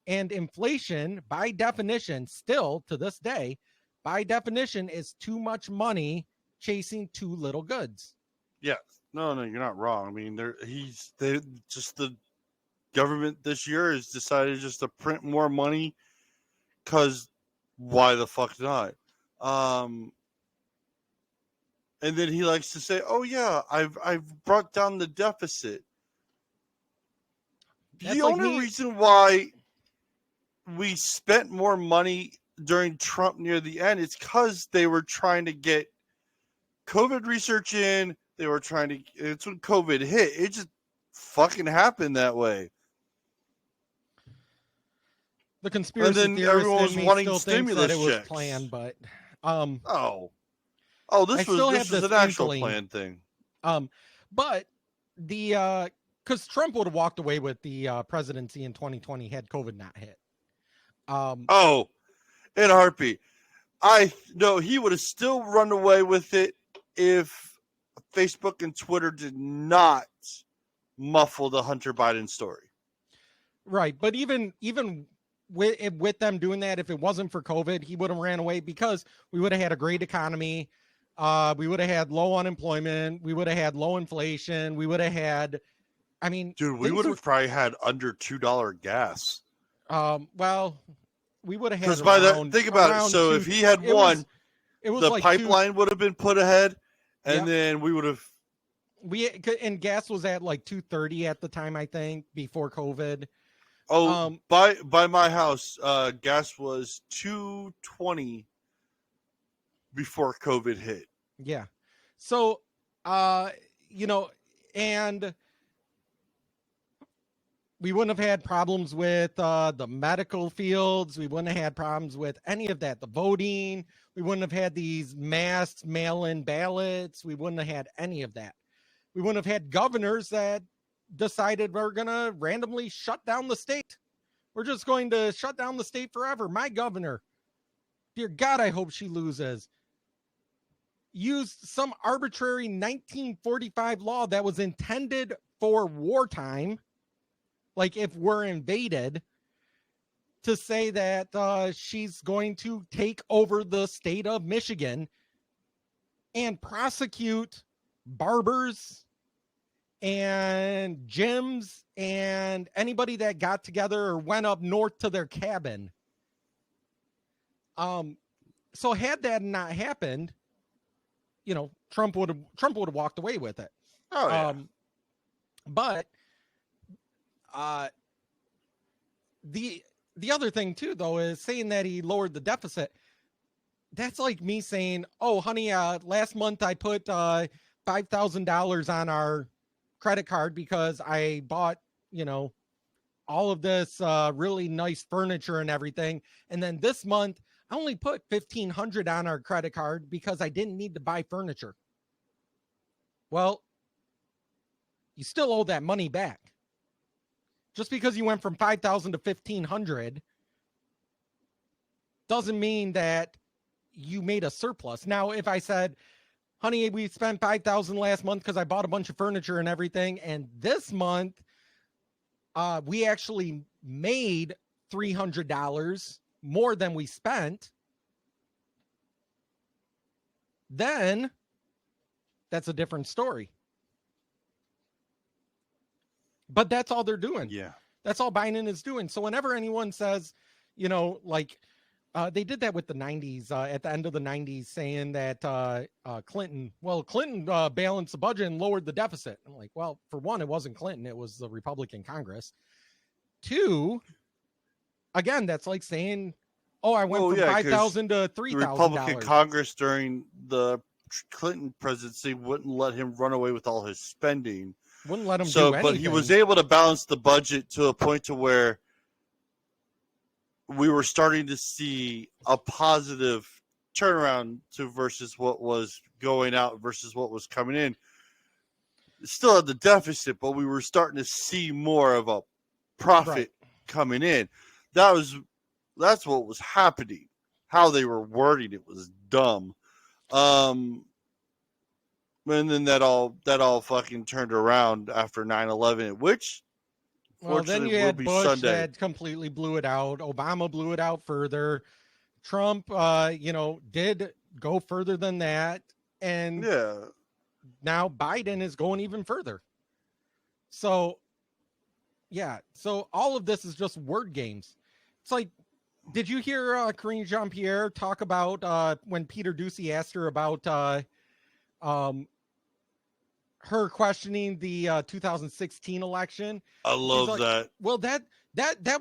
inflation, by definition, still to this day, by definition, is too much money chasing too little goods. Yes. No, you're not wrong. I mean, the government this year has decided just to print more money because why the fuck not? And then he likes to say, "Oh yeah, I've brought down the deficit." The only reason why we spent more money during Trump near the end is because they were trying to get COVID research in. They were trying to. It's when COVID hit. It just fucking happened that way. The conspiracy theorist everyone was wanting still stimulus that it was checks. Planned, but this was an actual planned thing. But the because Trump would have walked away with the presidency in 2020 had COVID not hit. In a heartbeat. He would have still run away with it if Facebook and Twitter did not muffle the Hunter Biden story. Right, but even with them doing that, if it wasn't for COVID, he would have ran away because we would have had a great economy. We would have had low unemployment. We would have had low inflation. We would have had, dude, we would have probably had under $2 gas. Well, we would have had because by that, think about it. So if he had won, the like pipeline would have been put ahead, and then we would have. And gas was at like $2.30 at the time, I think, before COVID. By my house, gas was $2.20 before COVID hit. Yeah. So, and we wouldn't have had problems with the medical fields. We wouldn't have had problems with any of that. The voting. We wouldn't have had these mass mail-in ballots. We wouldn't have had any of that. We wouldn't have had governors that decided we're going to randomly shut down the state. We're just going to shut down the state forever. My governor, dear God, I hope she loses, used some arbitrary 1945 law that was intended for wartime, like if we're invaded, to say that she's going to take over the state of Michigan and prosecute barbers and gyms and anybody that got together or went up north to their cabin. So had that not happened, Trump would have walked away with it. But the other thing too, though, is saying that he lowered the deficit. That's like me saying, "Oh, honey, last month I put $5,000 on our credit card because I bought, all of this really nice furniture and everything, and then this month I only put $1,500 on our credit card because I didn't need to buy furniture." Well, you still owe that money back. Just because you went from 5,000 to 1,500 doesn't mean that you made a surplus. Now, if I said, "Honey, we spent 5,000 last month because I bought a bunch of furniture and everything, and this month we actually made $300 more than we spent," then that's a different story. But that's all they're doing. Yeah. That's all Biden is doing. So whenever anyone says, like they did that with the 90s, at the end of the 90s, saying that Clinton balanced the budget and lowered the deficit. I'm like, well, for one, it wasn't Clinton. It was the Republican Congress. Two, again, that's like saying, "Oh, I went from 5,000 to $3,000. The Republican Congress during the Clinton presidency wouldn't let him run away with all his spending. Wouldn't let him do anything. But he was able to balance the budget to a point to where we were starting to see a positive turnaround to versus what was going out versus what was coming in. Still had the deficit, but we were starting to see more of a profit coming in. That's what was happening. How they were wording it was dumb. And then that all fucking turned around after 9/11, which well, then you had Bush Sunday. that completely blew it out. Obama blew it out further. Trump, did go further than that. And now Biden is going even further. So, yeah. So all of this is just word games. It's like, did you hear Karine Jean-Pierre talk about when Peter Doocy asked her about her questioning the 2016 election? I love that. Well, that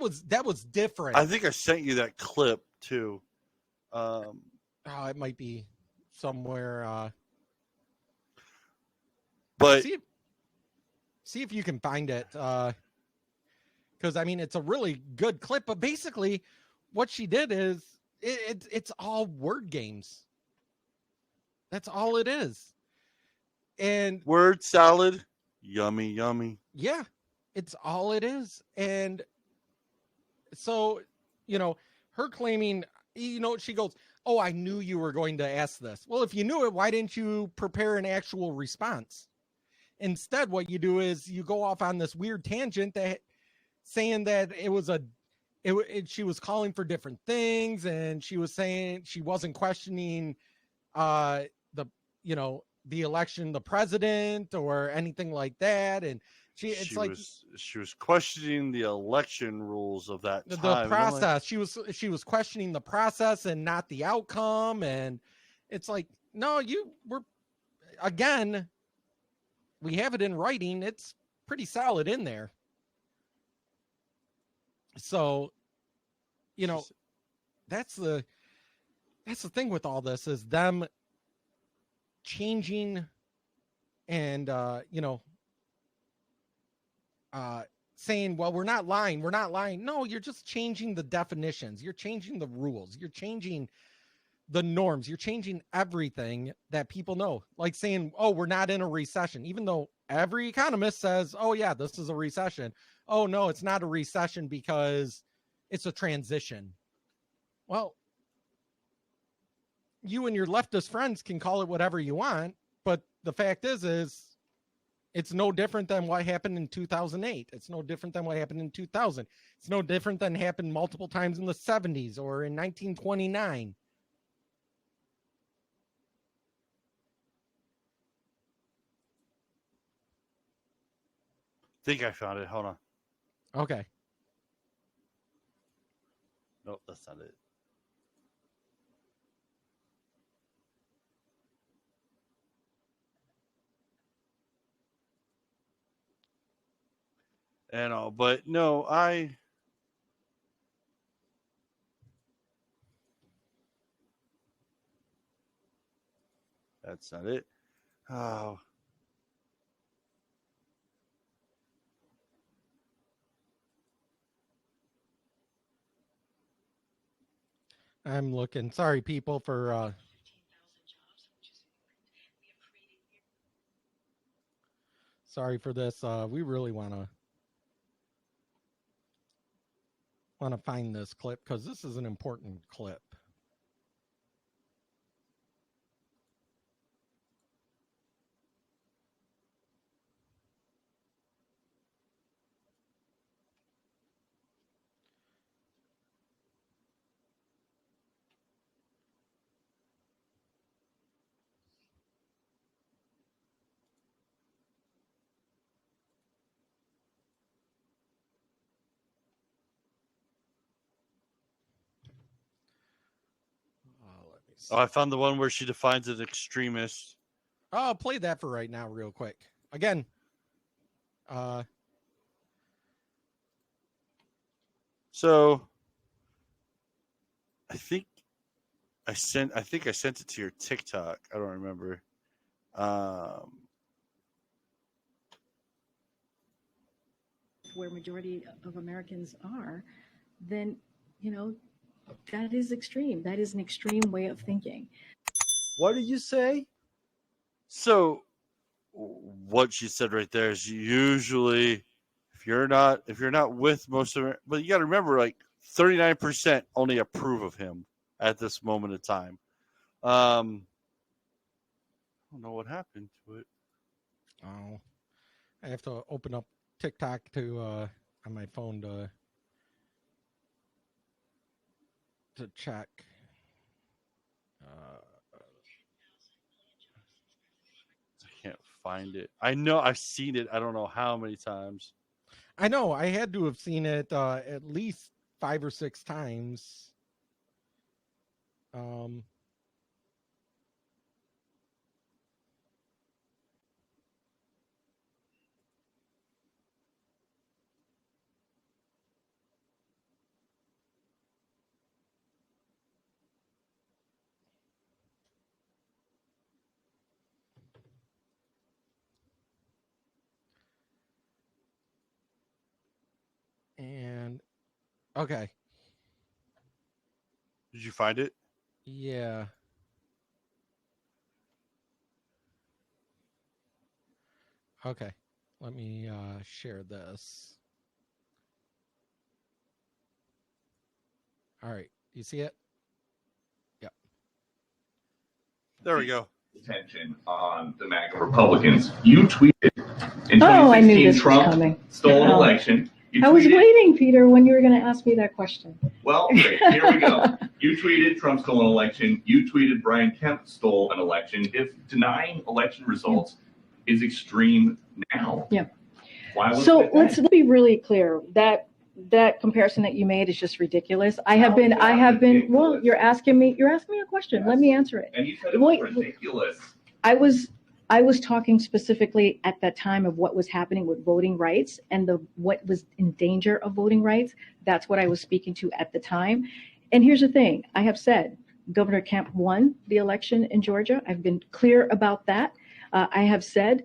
was different. I think I sent you that clip too. It might be somewhere. But see if you can find it. Because I mean, it's a really good clip. But basically, what she did is it's all word games. That's all it is. And word salad, yummy, yummy. Yeah, it's all it is. And so, her claiming, she goes, "Oh, I knew you were going to ask this." Well, if you knew it, why didn't you prepare an actual response? Instead, what you do is you go off on this weird tangent that saying that she was calling for different things, and she was saying she wasn't questioning the election, the president, or anything like that. And she was questioning the election rules of that time. The process. She was questioning the process and not the outcome. And it's like, no, we have it in writing. It's pretty solid in there. So, that's the thing with all this is them changing and saying, "Well, we're not lying. No, you're just changing the definitions. You're changing the rules. You're changing the norms. You're changing everything that people know. Like saying, "Oh, we're not in a recession," even though every economist says, "Oh yeah, this is a recession." "Oh no, it's not a recession because it's a transition." Well, you and your leftist friends can call it whatever you want, but the fact is it's no different than what happened in 2008. It's no different than what happened in 2000. It's no different than happened multiple times in the 70s or in 1929. I think I found it. Hold on. Okay. Nope, that's not it. But no, That's not it. Oh. I'm looking. Sorry, people, for sorry for this. We really want to find this clip because this is an important clip. Oh, I found the one where she defines an extremist. Oh, I'll play that for right now, real quick. Again, so I think I sent it to your TikTok. I don't remember. Where majority of Americans are, then that is extreme. That is an extreme way of thinking. What did you say? So what she said right there is usually if you're not with most of it, but you got to remember, like 39% only approve of him at this moment in time. I don't know what happened to it. Oh, I have to open up TikTok to on my phone to check. I can't find it. I know I've seen it. I don't know how many times. I know I had to have seen it at least 5 or 6 times. And okay. Did you find it? Yeah. Okay. Let me share this. All right. You see it? Yep. There we go. Attention on the MAGA Republicans. You tweeted in 2016 I knew this Trump was coming. stole an election. I was waiting, Peter, when you were going to ask me that question. Well, great. Here we go. You tweeted Trump stole an election. You tweeted Brian Kemp stole an election. If denying election results is extreme now, why was So it let's be really clear. That comparison that you made is just ridiculous. I have been. Well, you're asking me a question. Yes. Let me answer it. And you said it was ridiculous. I was talking specifically at that time of what was happening with voting rights and what was in danger of voting rights. That's what I was speaking to at the time. And here's the thing. I have said Governor Kemp won the election in Georgia. I've been clear about that. I have said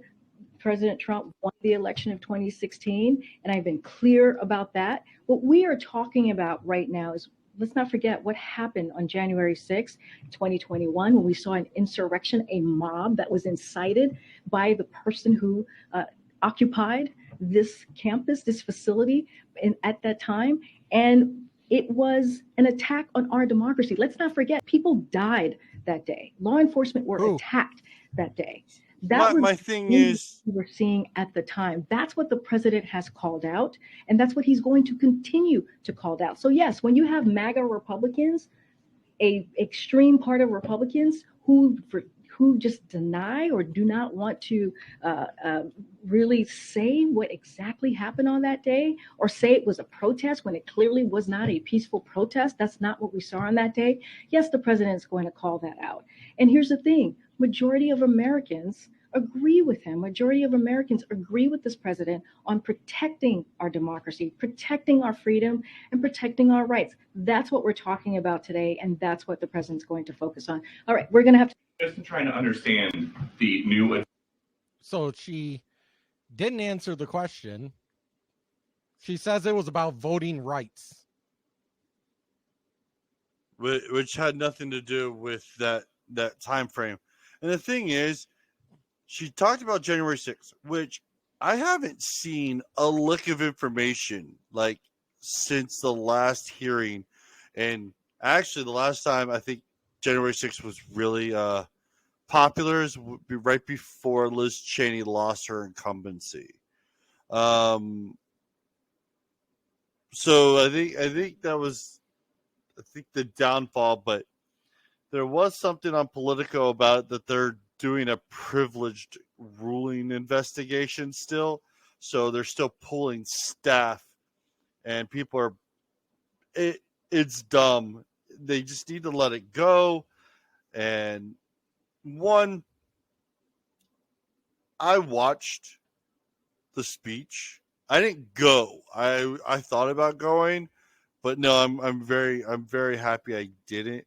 President Trump won the election of 2016, and I've been clear about that. What we are talking about right now is, let's not forget what happened on January 6th, 2021, when we saw an insurrection, a mob that was incited by the person who occupied this campus, this facility at that time. And it was an attack on our democracy. Let's not forget, people died that day. Law enforcement were attacked that day. That my thing is, we were seeing at the time. That's what the president has called out, and that's what he's going to continue to call out. So yes, when you have MAGA Republicans, a extreme part of Republicans who just deny or do not want to really say what exactly happened on that day, or say it was a protest when it clearly was not a peaceful protest. That's not what we saw on that day. Yes, the president is going to call that out. And here's the thing. Majority of Americans agree with him. Majority of Americans agree with this president on protecting our democracy, protecting our freedom, and protecting our rights. That's what we're talking about today, and that's what the president's going to focus on. All right, we're going to have to Just trying to understand the new. So she didn't answer the question. She says it was about voting rights, which had nothing to do with that time frame. And the thing is, she talked about January 6th, which I haven't seen a lick of information like since the last hearing. And actually, the last time I think January 6th was really popular is right before Liz Cheney lost her incumbency. So I think that was the downfall, but there was something on Politico about that they're doing a privileged ruling investigation still. So they're still pulling staff, and people are it's dumb. They just need to let it go. And one, I watched the speech. I didn't go. I thought about going, but no, I'm very happy I didn't,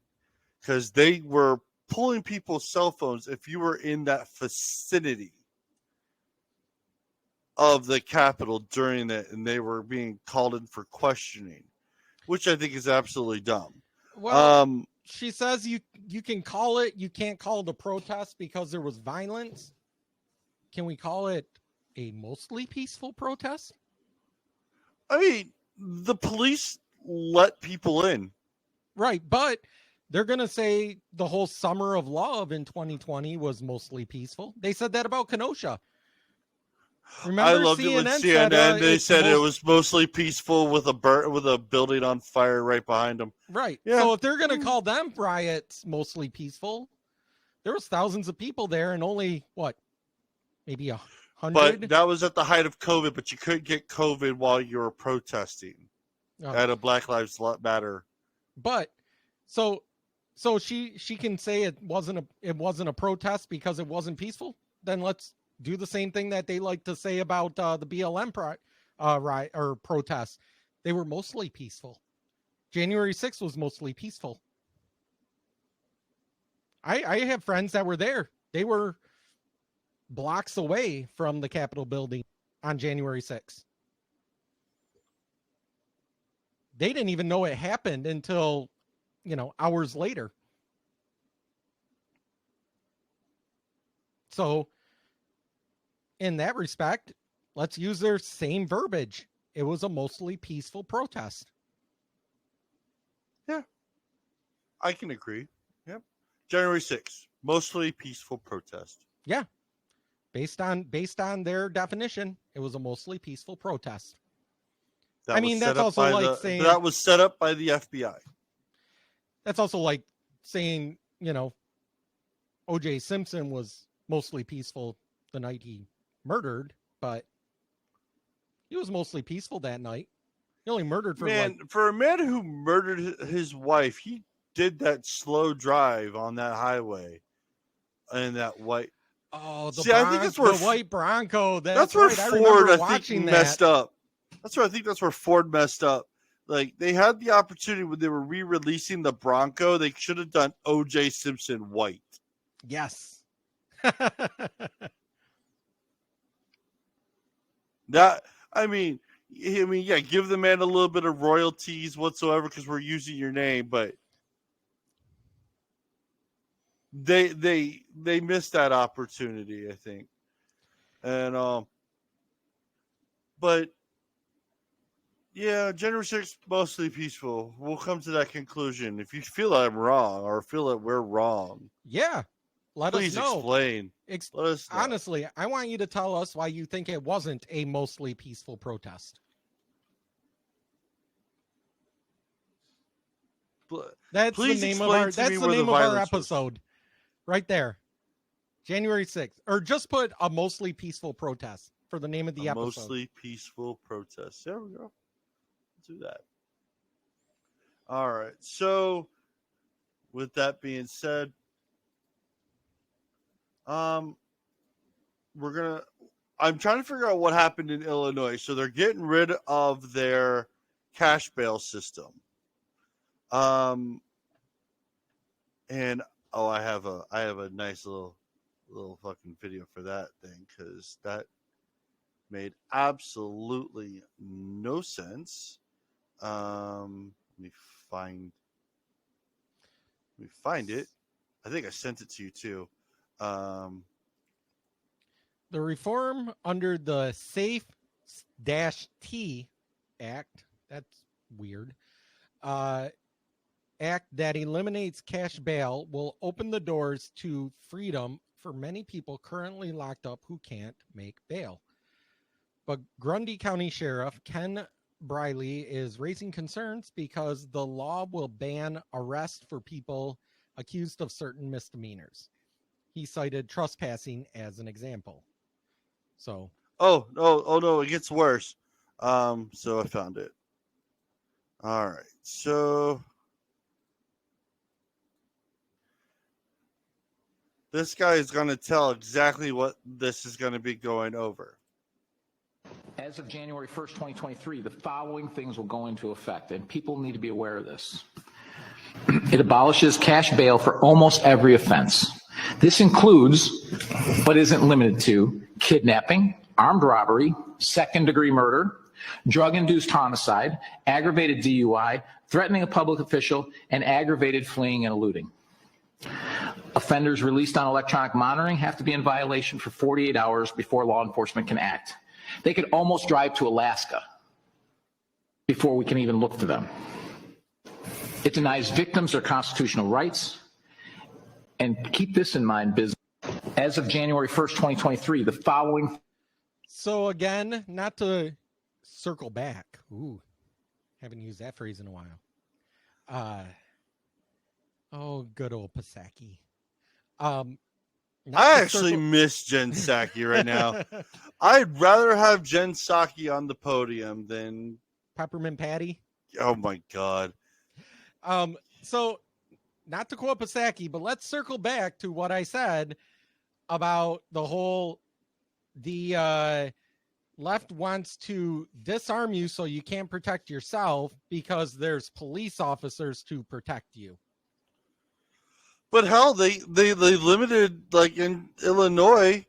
because they were pulling people's cell phones if you were in that vicinity of the Capitol during it, and they were being called in for questioning, which I think is absolutely dumb. Well, she says you can call it. You can't call it a protest because there was violence. Can we call it a mostly peaceful protest? I mean, the police let people in. Right, but they're going to say the whole summer of love in 2020 was mostly peaceful. They said that about Kenosha. Remember, I loved it when CNN they said it was mostly peaceful with a building on fire right behind them. Right. Yeah. So if they're going to call them riots mostly peaceful, there was thousands of people there and only maybe 100. But that was at the height of COVID. But you couldn't get COVID while you were protesting at a Black Lives Matter. But so she can say it wasn't a protest because it wasn't peaceful. Then let's do the same thing that they like to say about the BLM riot or protests. They were mostly peaceful. January 6th was mostly peaceful. I have friends that were there. They were blocks away from the Capitol building on January 6th. They didn't even know it happened until, hours later. So in that respect, let's use their same verbiage. It was a mostly peaceful protest. Yeah, I can agree. Yep. January 6th, mostly peaceful protest. Yeah. Based on their definition, it was a mostly peaceful protest. That's also like saying that was set up by the FBI. That's also like saying, O.J. Simpson was mostly peaceful the night he murdered, but he was mostly peaceful that night. He only murdered for a man who murdered his wife, he did that slow drive on that highway and that white. Oh, I think that's where the white Bronco. That's where Ford, I think, messed up. That's where Ford messed up. Like, they had the opportunity when they were re-releasing the Bronco. They should have done O.J. Simpson white. Yes. Give the man a little bit of royalties whatsoever because we're using your name, but they missed that opportunity, I think. And but yeah, January 6th mostly peaceful. We'll come to that conclusion. If you feel that I'm wrong or feel that we're wrong, yeah, please us know. Explain. Let us know. Honestly, I want you to tell us why you think it wasn't a mostly peaceful protest. That's the name of our episode. Right there. January 6th. Or just put a mostly peaceful protest for the name of the episode. Mostly peaceful protest. There we go. Let's do that. All right. So, with that being said, I'm trying to figure out what happened in Illinois. So they're getting rid of their cash bail system. And Oh, I have a nice little fucking video for that thing, because that made absolutely no sense. Let me find it. I think I sent it to you too. The reform under the Safe-T Act, that's weird, act that eliminates cash bail will open the doors to freedom for many people currently locked up who can't make bail. But Grundy County Sheriff Ken Briley is raising concerns because the law will ban arrest for people accused of certain misdemeanors. He cited trespassing as an example. So, oh no, it gets worse. So I found it. All right, so this guy is going to tell exactly what this is going to be going over. As of January 1st, 2023, the following things will go into effect, and people need to be aware of this. It abolishes cash bail for almost every offense. This includes, but isn't limited to, kidnapping, armed robbery, second-degree murder, drug-induced homicide, aggravated DUI, threatening a public official, and aggravated fleeing and eluding. Offenders released on electronic monitoring have to be in violation for 48 hours before law enforcement can act. They could almost drive to Alaska before we can even look for them. It denies victims their constitutional rights. And keep this in mind, business. As of January 1st, 2023, the following. So again, not to circle back. Ooh, haven't used that phrase in a while. Oh, good old Psaki. I actually miss Jen Psaki right now. I'd rather have Jen Psaki on the podium than Peppermint Patty. Oh my God. So not to quote Psaki, but let's circle back to what I said about the left wants to disarm you so you can't protect yourself because there's police officers to protect you. But hell, they limited, like in Illinois,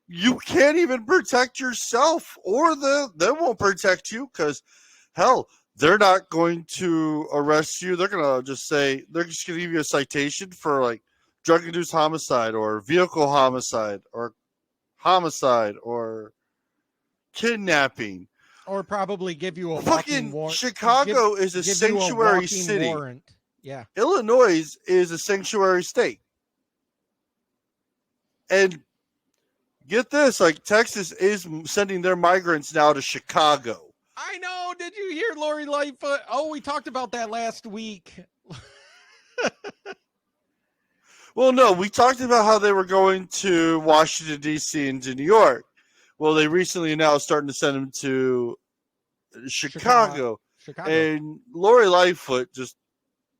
you can't even protect yourself, or they won't protect you, because hell, they're not going to arrest you. They're gonna just say they're just gonna give you a citation for like drug-induced homicide or vehicle homicide or kidnapping, or probably give you a fucking warrant. Chicago is a sanctuary city. Warrant. Yeah. Illinois is a sanctuary state. And get this, like Texas is sending their migrants now to Chicago. I know. Did you hear Lori Lightfoot? Oh, we talked about that last week. Well, no, we talked about how they were going to Washington, D.C. and to New York. Well, they recently now starting to send them to Chicago. And Lori Lightfoot just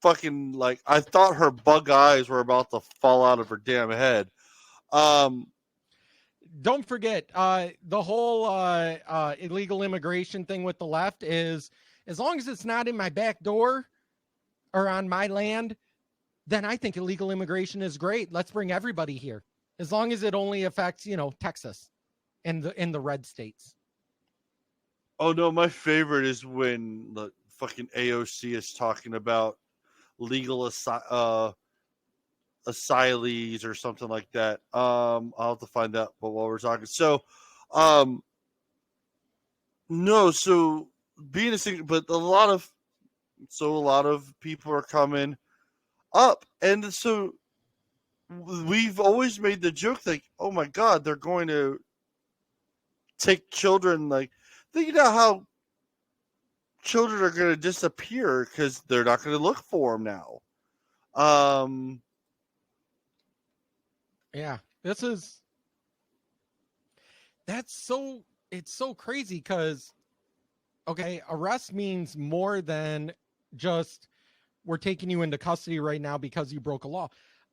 fucking, like, I thought her bug eyes were about to fall out of her damn head. Don't forget, the whole illegal immigration thing with the left is, as long as it's not in my back door or on my land, then I think illegal immigration is great. Let's bring everybody here, as long as it only affects, Texas and the red states. Oh no, my favorite is when the fucking AOC is talking about legal asylees or something like that. I'll have to find out, but while we're talking, so no, so being a single, but a lot of people are coming up, and so we've always made the joke like, oh my God, they're going to take children, like, think about how children are going to disappear because they're not going to look for them now. Yeah, it's so crazy because, okay, arrest means more than just we're taking you into custody right now because you broke a law.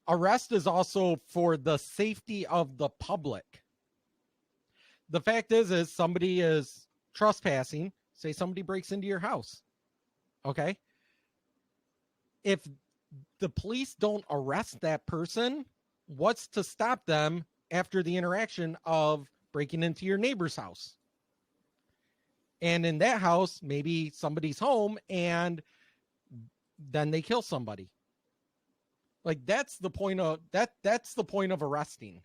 Arrest is also for the safety of the public. The fact is somebody is trespassing. Say somebody breaks into your house. Okay. If the police don't arrest that person, what's to stop them after the interaction of breaking into your neighbor's house? And in that house, maybe somebody's home and then they kill somebody. Like that's the point of that's the point of arresting,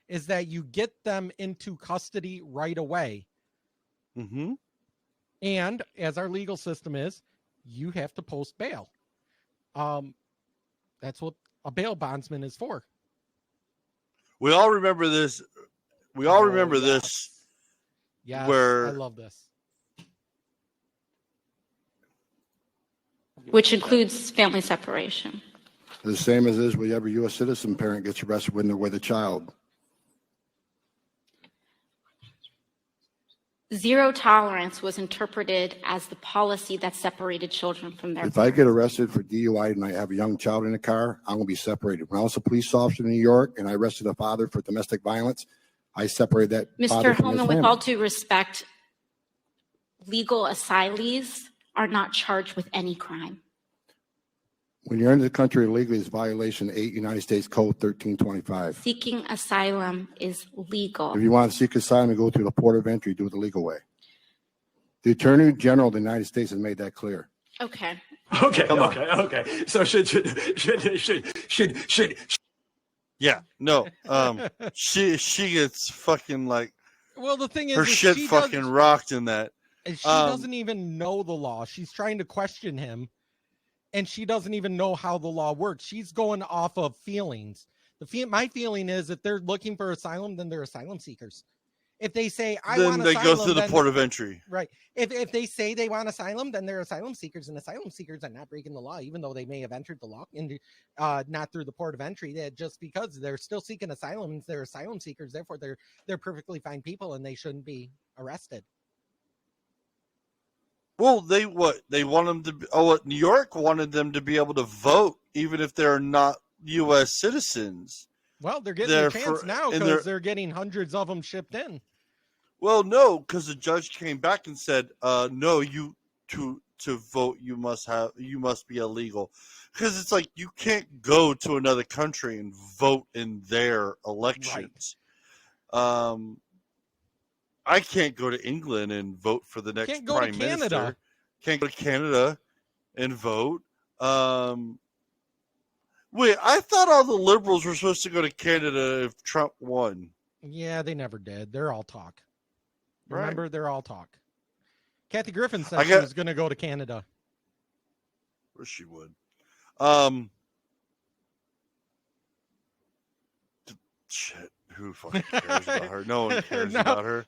is that you get them into custody right away. Mm-hmm. And as our legal system is, you have to post bail. That's what a bail bondsman is for. We all remember this. We all remember this. Yes, where I love this. Which includes family separation. The same as is with every U.S. citizen parent gets arrested when they're with a child. Zero tolerance was interpreted as the policy that separated children from their If I get arrested for DUI and I have a young child in the car, I'm going to be separated. When I was a police officer in New York and I arrested a father for domestic violence, I separated that father Mr. from his Holman, with family. all due respect, legal asylees are not charged with any crime. When you're in the country illegally, it's violation 8 United States Code 1325. Seeking asylum is legal. If you want to seek asylum and go through the port of entry, do it the legal way. The Attorney General of the United States has made that clear. Okay. Okay. So should Yeah, no. She gets fucking like Well, the thing is, her is shit she fucking doesn't- rocked in that. and she doesn't even know the law. She's trying to question him, and she doesn't even know how the law works. She's going off of feelings. My feeling is if they're looking for asylum, then they're asylum seekers. If they say I Then want they asylum, go through the then- port of entry. Right. If they say they want asylum, then they're asylum seekers, and asylum seekers are not breaking the law, even though they may have entered the law into not through the port of entry. That just because they're still seeking asylum, they're asylum seekers. Therefore, they're perfectly fine people, and they shouldn't be arrested. Well, they want them to. New York wanted them to be able to vote, even if they're not U.S. citizens. Well, they're getting a chance now because they're getting hundreds of them shipped in. Well, no, because the judge came back and said, "No, you to vote, you must be illegal." Because it's like you can't go to another country and vote in their elections. Right. I can't go to England and vote for the next prime minister. Can't go to Canada and vote. Wait, I thought all the liberals were supposed to go to Canada if Trump won. Yeah, they never did. They're all talk. Remember, Right. they're all talk. Kathy Griffin said she was going to go to Canada. Or she would. Shit. Who fucking cares about her? No one cares about her.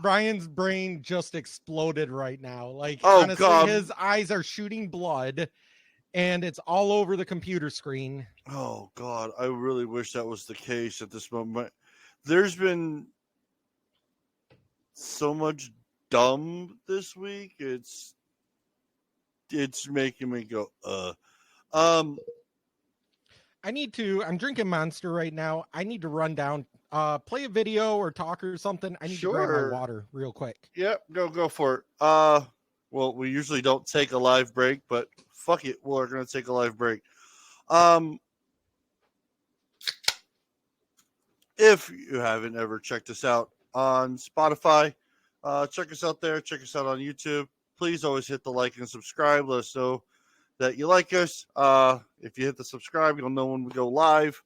Brian's brain just exploded right now. Like, Oh, honestly, God. his eyes are shooting blood, and it's all over the computer screen. Oh, God. I really wish that was the case at this moment. There's been so much dumb this week. It's making me go, I'm drinking Monster right now. I need to run down, play a video or talk or something. I need to grab Sure. my water real quick. Yep, go for it. Well, we usually don't take a live break, but fuck it, we're gonna take a live break. If you haven't ever checked us out on Spotify, check us out there. Check us out on YouTube. Please always hit the like and subscribe. Let us know that you like us. If you hit the subscribe, you'll know when we go live.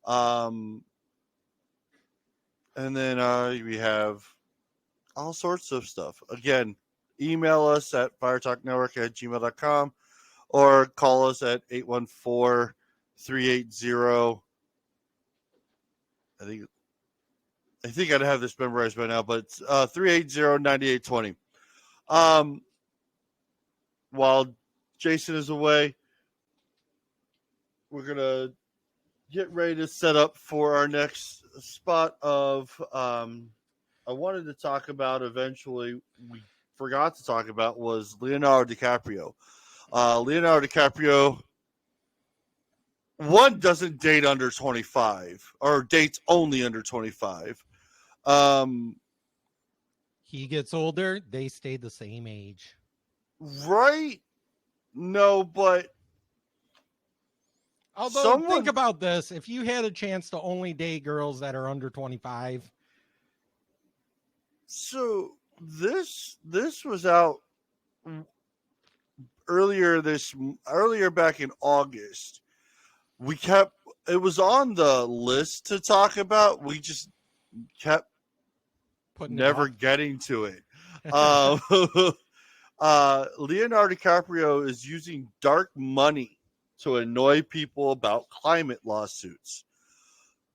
And then we have all sorts of stuff. Again, email us at firetalknetwork@gmail.com or call us at 814-380. I think I'd have this memorized by now, but it's 380-9820. While Jason is away, we're going to get ready to set up for our next spot of I wanted to talk about eventually, we forgot to talk about, was Leonardo DiCaprio. Leonardo DiCaprio, one, doesn't date under 25 or dates only under 25. He gets older, they stay the same age. Right? No, but Although, think about this. If you had a chance to only date girls that are under 25. So this was out earlier back in August. It was on the list to talk about. We just kept never getting to it. Leonardo DiCaprio is using dark money to annoy people about climate lawsuits.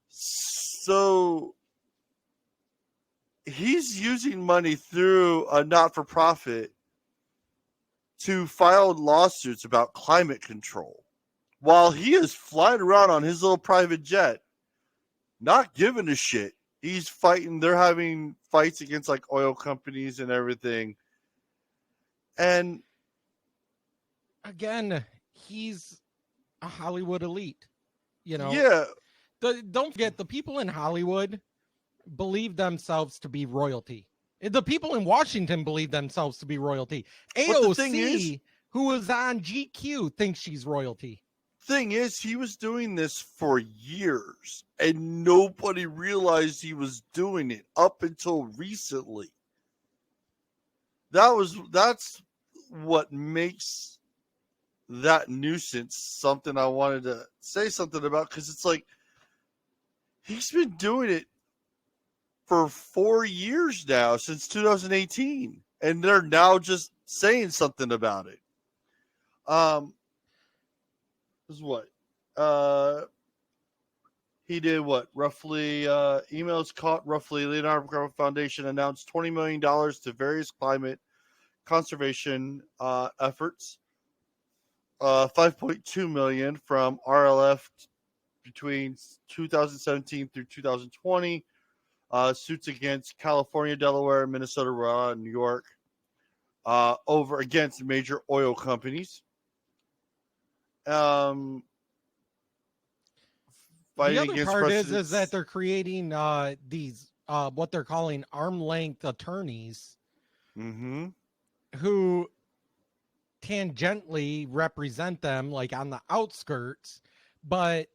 So he's using money through a not-for-profit to file lawsuits about climate control while he is flying around on his little private jet, not giving a shit. He's fighting. They're having fights against like oil companies and everything. And again, he's a Hollywood elite, you know? Yeah. Don't forget, the people in Hollywood believe themselves to be royalty. The people in Washington believe themselves to be royalty. AOC, who was on GQ, thinks she's royalty. Thing is, he was doing this for years, and nobody realized he was doing it up until recently. That's what makes that nuisance something I wanted to say something about, because it's like he's been doing it for 4 years now, since 2018, and they're now just saying something about it. This is what he did. What roughly emails caught roughly Leonardo DiCaprio Foundation announced $20 million to various climate conservation efforts. 5.2 million from RLF between 2017 through 2020. Suits against California, Delaware, Minnesota, Rhode Island, New York, over against major oil companies. The other part is that they're creating these what they're calling arm length attorneys, who tangentially represent them, like on the outskirts, but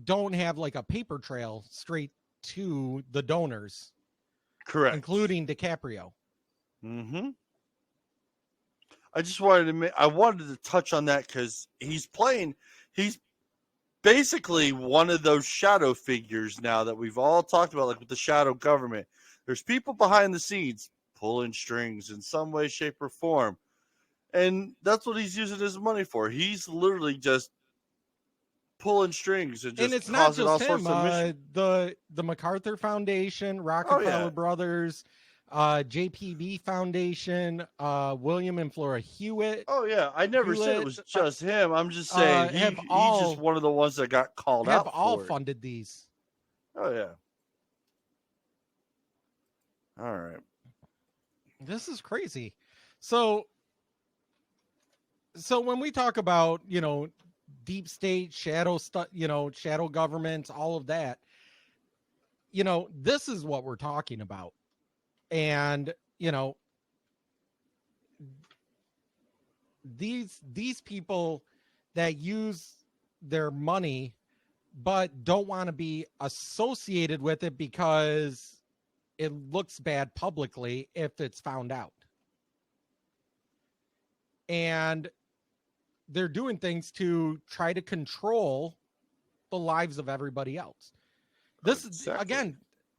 don't have like a paper trail straight to the donors. Correct, including DiCaprio. I just wanted to touch on that because he's basically one of those shadow figures now that we've all talked about, like with the shadow government. There's people behind the scenes pulling strings in some way, shape, or form. And that's what he's using his money for. He's literally just pulling strings and it's not just him. The MacArthur Foundation, Rockefeller Brothers, JPB Foundation, William and Flora Hewitt. Oh yeah, I never said it was just him. I'm just saying he's just one of the ones that got called out. Have all funded these. Oh yeah. All right. This is crazy. So when we talk about, deep state, shadow stuff, shadow governments, all of that, this is what we're talking about. And, these people that use their money, but don't want to be associated with it because it looks bad publicly if it's found out. And they're doing things to try to control the lives of everybody else. This is, again,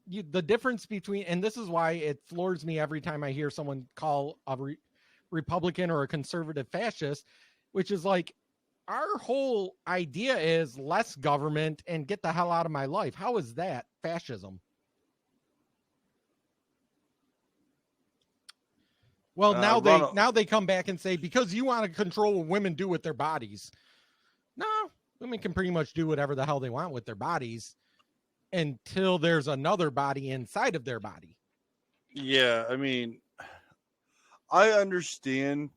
the difference between, and this is why it floors me every time I hear someone call a Republican or a conservative fascist, which is like, our whole idea is less government and get the hell out of my life. How is that fascism? Well, now they come back and say, because you want to control what women do with their bodies. No, women can pretty much do whatever the hell they want with their bodies until there's another body inside of their body. Yeah, I mean, I understand.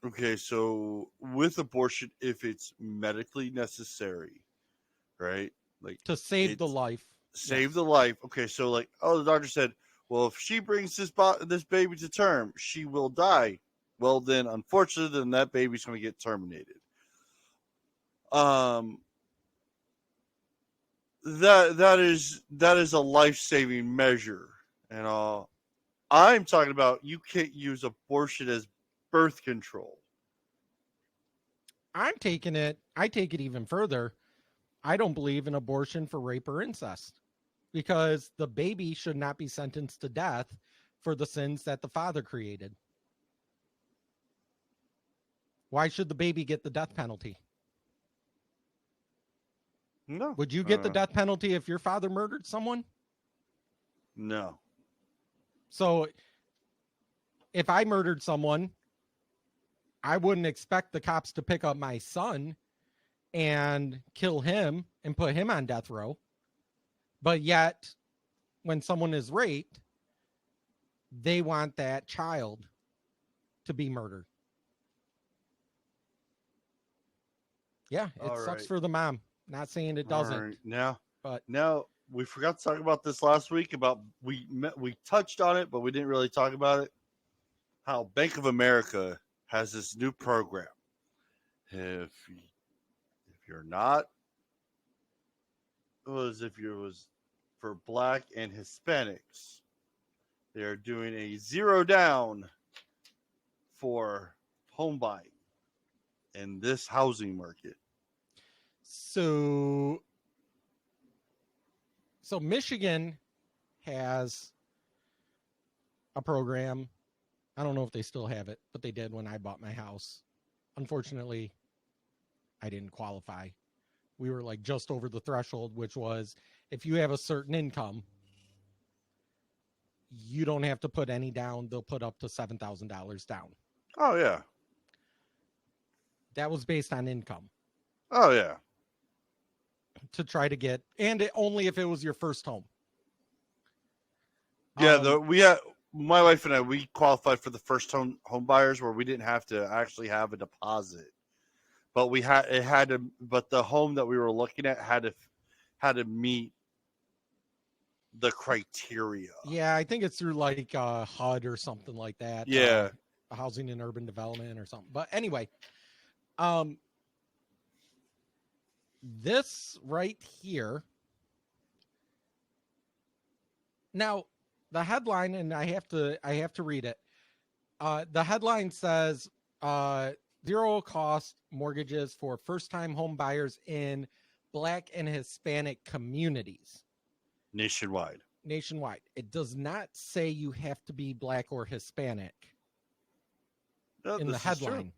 Okay, so with abortion, if it's medically necessary, right? Like to save the life. Save the life. Okay, so like, the doctor said, well, if she brings this baby to term, she will die. Well, then, unfortunately, that baby's going to get terminated. that is a life-saving measure, and I'm talking about you can't use abortion as birth control. I take it even further. I don't believe in abortion for rape or incest, because the baby should not be sentenced to death for the sins that the father created. Why should the baby get the death penalty? No. Would you get the death penalty if your father murdered someone? No. So if I murdered someone, I wouldn't expect the cops to pick up my son and kill him and put him on death row. But yet, when someone is raped, they want that child to be murdered. Yeah, it sucks for the mom. Not saying it doesn't. Right. But now we forgot to talk about this last week. We touched on it, but we didn't really talk about it. How Bank of America has this new program. If you're not, if you was for Black and Hispanics, they are doing a 0 down for home buying in this housing market. So Michigan has a program. I don't know if they still have it, but they did when I bought my house. Unfortunately, I didn't qualify. We were like just over the threshold, which was if you have a certain income, you don't have to put any down. They'll put up to $7,000 down. Oh, yeah. That was based on income. Oh, yeah. To try to get, and only if it was your first home. Yeah, my wife and I, we qualified for the first home buyers where we didn't have to actually have a deposit, but but the home that we were looking at had to meet the criteria. Yeah, I think it's through like HUD or something like that. Yeah, Housing and Urban Development or something. But anyway, this right here. Now, the headline, and I have to read it. The headline says 0 cost mortgages for first-time home buyers in Black and Hispanic communities. Nationwide. It does not say you have to be Black or Hispanic in the headline.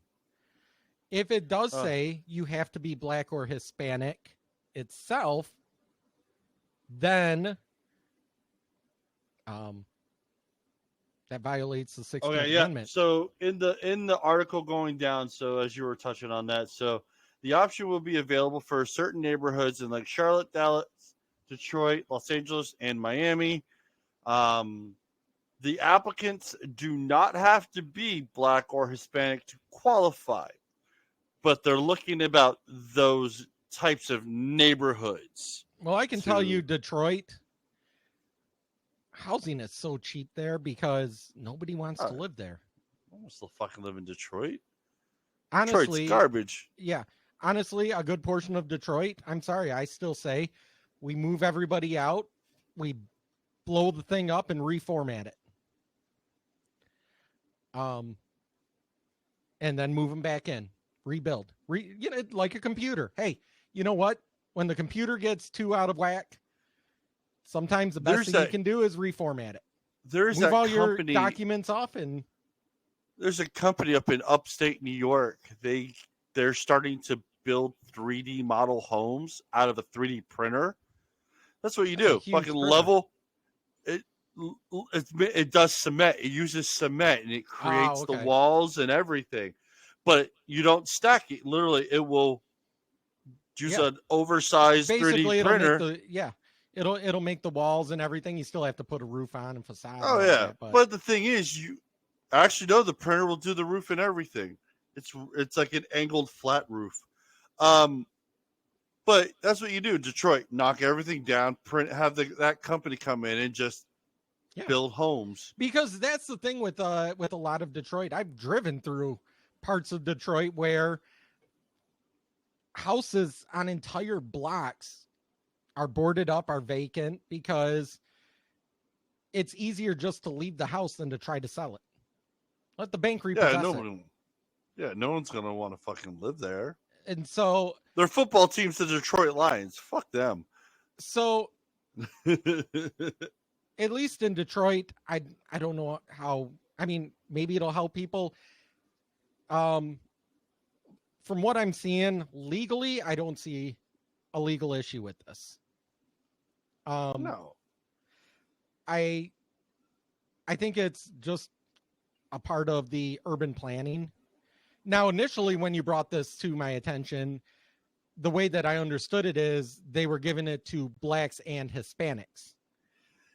If it does say you have to be Black or Hispanic itself, then that violates the 16th Amendment. So in the article going down, so as you were touching on that, so the option will be available for certain neighborhoods in like Charlotte, Dallas, Detroit, Los Angeles, and Miami. The applicants do not have to be Black or Hispanic to qualify, but they're looking about those types of neighborhoods. Well, I can tell you, Detroit, housing is so cheap there because nobody wants to live there. I want to still fucking live in Detroit. Honestly, Detroit's garbage. Yeah. Honestly, a good portion of Detroit, I'm sorry, I still say we move everybody out, we blow the thing up and reformat it. And then move them back in, rebuild, like a computer. Hey, you know what? When the computer gets too out of whack, sometimes the best thing you can do is reformat it. There's move all your documents off, and there's a company up in upstate New York. They're starting to build 3D model homes out of a 3D printer. That's what you do. Fucking printer. Level. It does cement. It uses cement and it creates the walls and everything. But you don't stack it. Literally, it will use an oversized 3D printer. It'll make the walls and everything. You still have to put a roof on and facade. Oh yeah, but the thing is, you actually know the printer will do the roof and everything. It's like an angled flat roof. But that's what you do. Detroit, knock everything down, have that company come in and just build homes. Because that's the thing with a lot of Detroit. I've driven through parts of Detroit where houses on entire blocks are boarded up, are vacant, because it's easier just to leave the house than to try to sell it. Let the bank repossess it. No one's gonna want to fucking live there. And so their football team's the Detroit Lions. Fuck them. So at least in Detroit, I don't know how. I mean, maybe it'll help people. From what I'm seeing legally, I don't see a legal issue with this. No. I think it's just a part of the urban planning. Now, initially, when you brought this to my attention, the way that I understood it is they were giving it to blacks and Hispanics.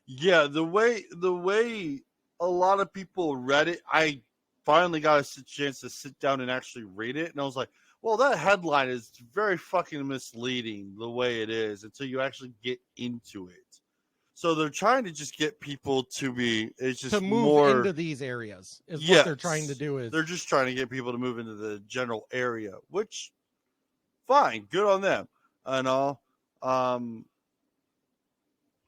Yeah, the way a lot of people read it, I finally got a chance to sit down and actually read it, and I was like, well, that headline is very fucking misleading the way it is until you actually get into it. So they're trying to just get people to be, it's just to move more into these areas is what they're trying to do. Is they're just trying to get people to move into the general area, which fine, good on them and all.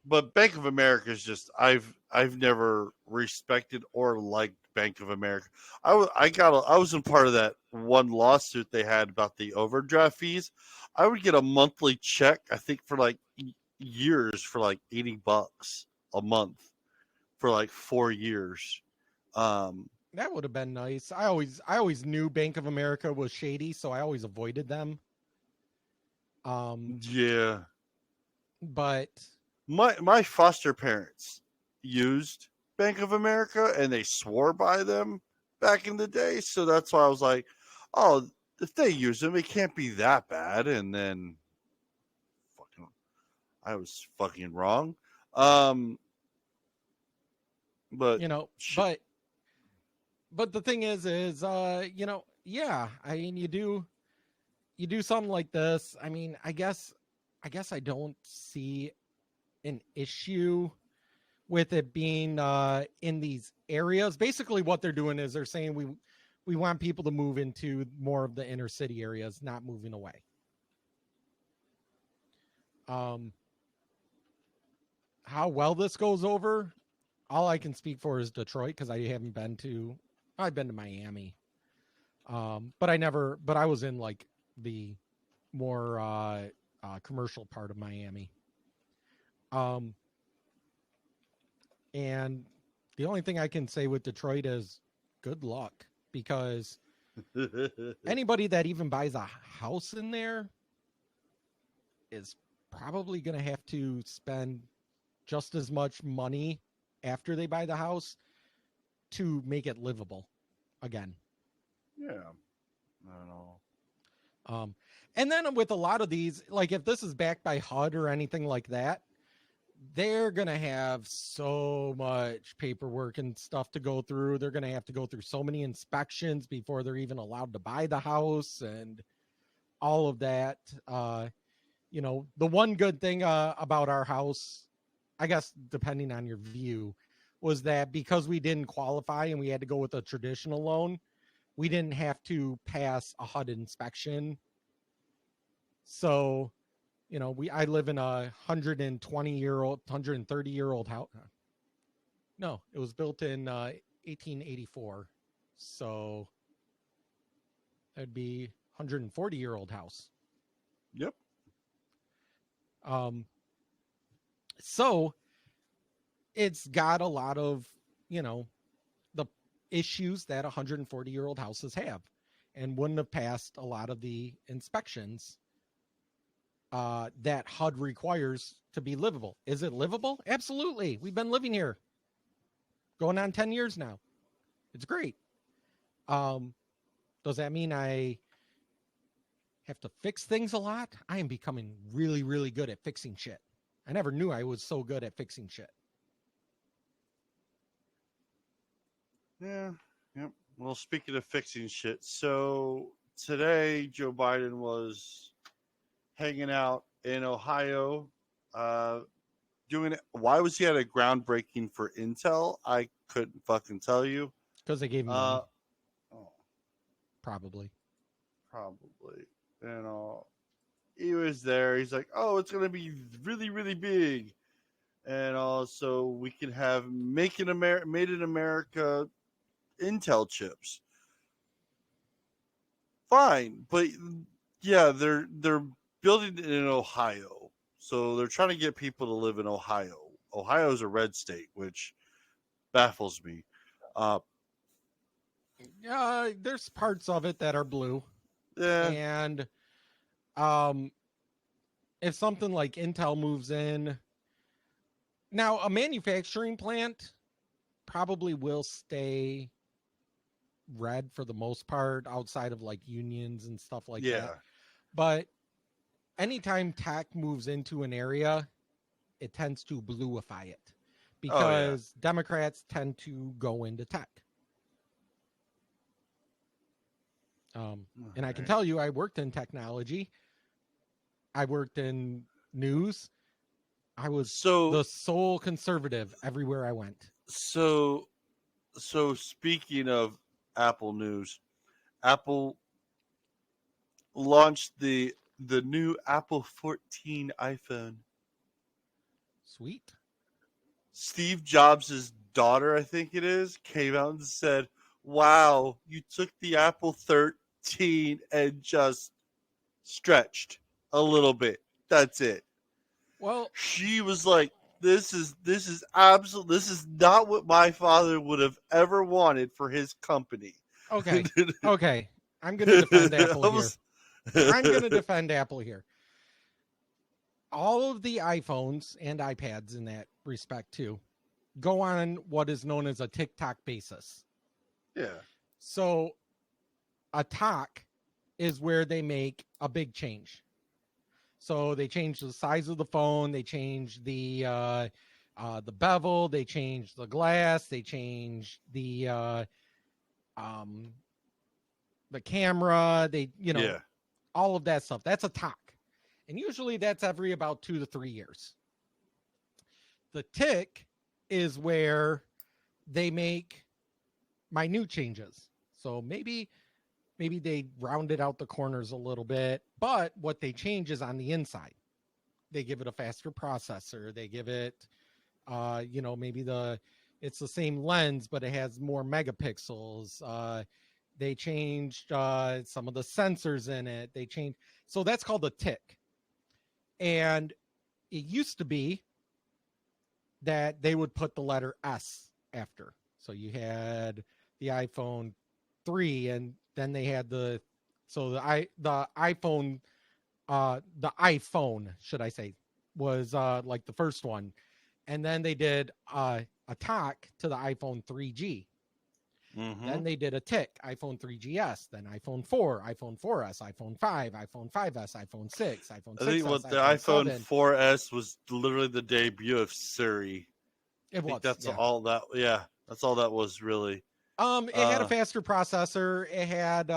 But Bank of America is just, I've never respected or liked Bank of America. I was in part of that one lawsuit they had about the overdraft fees. I would get a monthly check, I think for like years, for like $80 a month for like 4 years. That would have been nice. I always knew Bank of America was shady, so I always avoided them. Yeah. But my foster parents used Bank of America and they swore by them back in the day, so that's why I was like, oh, if they use them, it can't be that bad. And then I was fucking wrong. But you know, but the thing is you know, yeah, I mean, you do something like this. I mean, I guess I don't see an issue with it being in these areas. Basically what they're doing is they're saying we want people to move into more of the inner city areas, not moving away. How well this goes over, all I can speak for is Detroit, because I've been to Miami. But I was in like the more commercial part of Miami. And the only thing I can say with Detroit is good luck, because anybody that even buys a house in there is probably going to have to spend just as much money after they buy the house to make it livable again. Yeah. I don't know. And then with a lot of these, like if this is backed by HUD or anything like that, they're going to have so much paperwork and stuff to go through. They're going to have to go through so many inspections before they're even allowed to buy the house and all of that. You know, the one good thing about our house, I guess, depending on your view, was that because we didn't qualify and we had to go with a traditional loan, we didn't have to pass a HUD inspection. So, you know, I live in a 130-year-old house. No, it was built in 1884. So that'd be 140-year-old house. Yep. So it's got a lot of, you know, the issues that 140-year-old houses have, and wouldn't have passed a lot of the inspections that HUD requires to be livable. Is it livable? Absolutely. We've been living here going on 10 years now. It's great. Does that mean I have to fix things a lot? I am becoming really, really good at fixing shit. I never knew I was so good at fixing shit. Yeah. Yep. Well, speaking of fixing shit, so today Joe Biden was hanging out in Ohio, doing it. Why was he at a groundbreaking for Intel? I couldn't fucking tell you. Because they gave him money. Probably. You know, he was there. He's like, "Oh, it's gonna be really, really big, and also we can have made in America Intel chips." Fine, but yeah, they're building it in Ohio, so they're trying to get people to live in Ohio. Ohio is a red state, which baffles me. There's parts of it that are blue, Yeah, and if something like Intel moves in, now a manufacturing plant probably will stay red for the most part, outside of like unions and stuff like that. But anytime tech moves into an area, it tends to bluify it because Democrats tend to go into tech. And I can tell you, I worked in technology. I worked in news. I was the sole conservative everywhere I went. So speaking of Apple news, Apple launched the new Apple 14 iPhone. Sweet. Steve Jobs' daughter, I think it is, came out and said, "Wow, you took the Apple 13 and just stretched a little bit. That's it." Well, she was like, this is not what my father would have ever wanted for his company. Okay. I'm going to defend Apple here. I'm going to defend Apple here. All of the iPhones and iPads in that respect too go on what is known as a TikTok basis. Yeah. So a talk is where they make a big change. So they change the size of the phone, they change the bevel, they change the glass, they change the camera, all of that stuff. That's a talk. And usually that's every about 2 to 3 years. The tick is where they make minute changes. So maybe they rounded out the corners a little bit, but what they change is on the inside. They give it a faster processor. They give it, maybe it's the same lens, but it has more megapixels. They changed some of the sensors in it. So that's called a tick. And it used to be that they would put the letter S after. So you had the iPhone 3, and then they had the iPhone, should I say, was like the first one. And then they did a talk to the iPhone 3G. Mm-hmm. Then they did a tick, iPhone 3GS, then iPhone 4, iPhone 4S, iPhone 5, iPhone 5S, iPhone 6, iPhone 6S. I think the iPhone 4S was literally the debut of Siri. That's all that. Yeah, that's all that was really. It had a faster processor. It had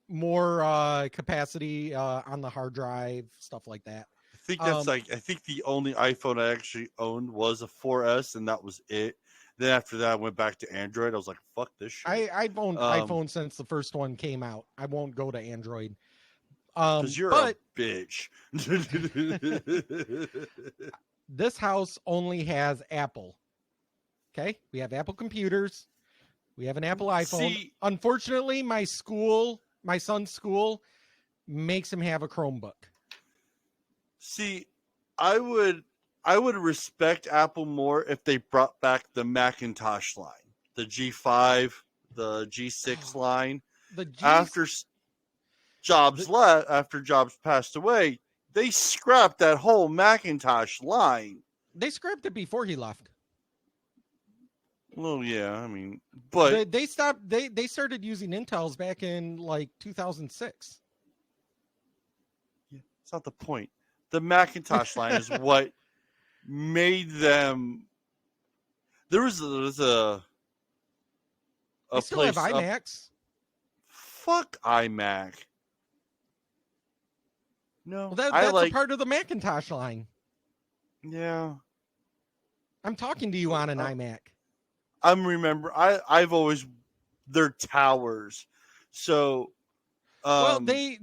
more capacity on the hard drive, stuff like that. I think that's I think the only iPhone I actually owned was a 4S, and that was it. Then after that, I went back to Android. I was like, "Fuck this shit." I've owned iPhone since the first one came out. I won't go to Android. Because you're a bitch. This house only has Apple. Okay, we have Apple computers. We have an Apple iPhone. Unfortunately, my son's school, makes him have a Chromebook. See, I would respect Apple more if they brought back the Macintosh line, the G5, the G6 line. After Jobs passed away, they scrapped that whole Macintosh line. They scrapped it before he left. Well, yeah, I mean, but they stopped. They started using Intels back in like 2006. Yeah, it's not the point. The Macintosh line is what made them. There was a they still have iMacs. Fuck iMac. No, well, that's a part of the Macintosh line. Yeah, I'm talking to you on an iMac. I've always, they're towers. So Well, they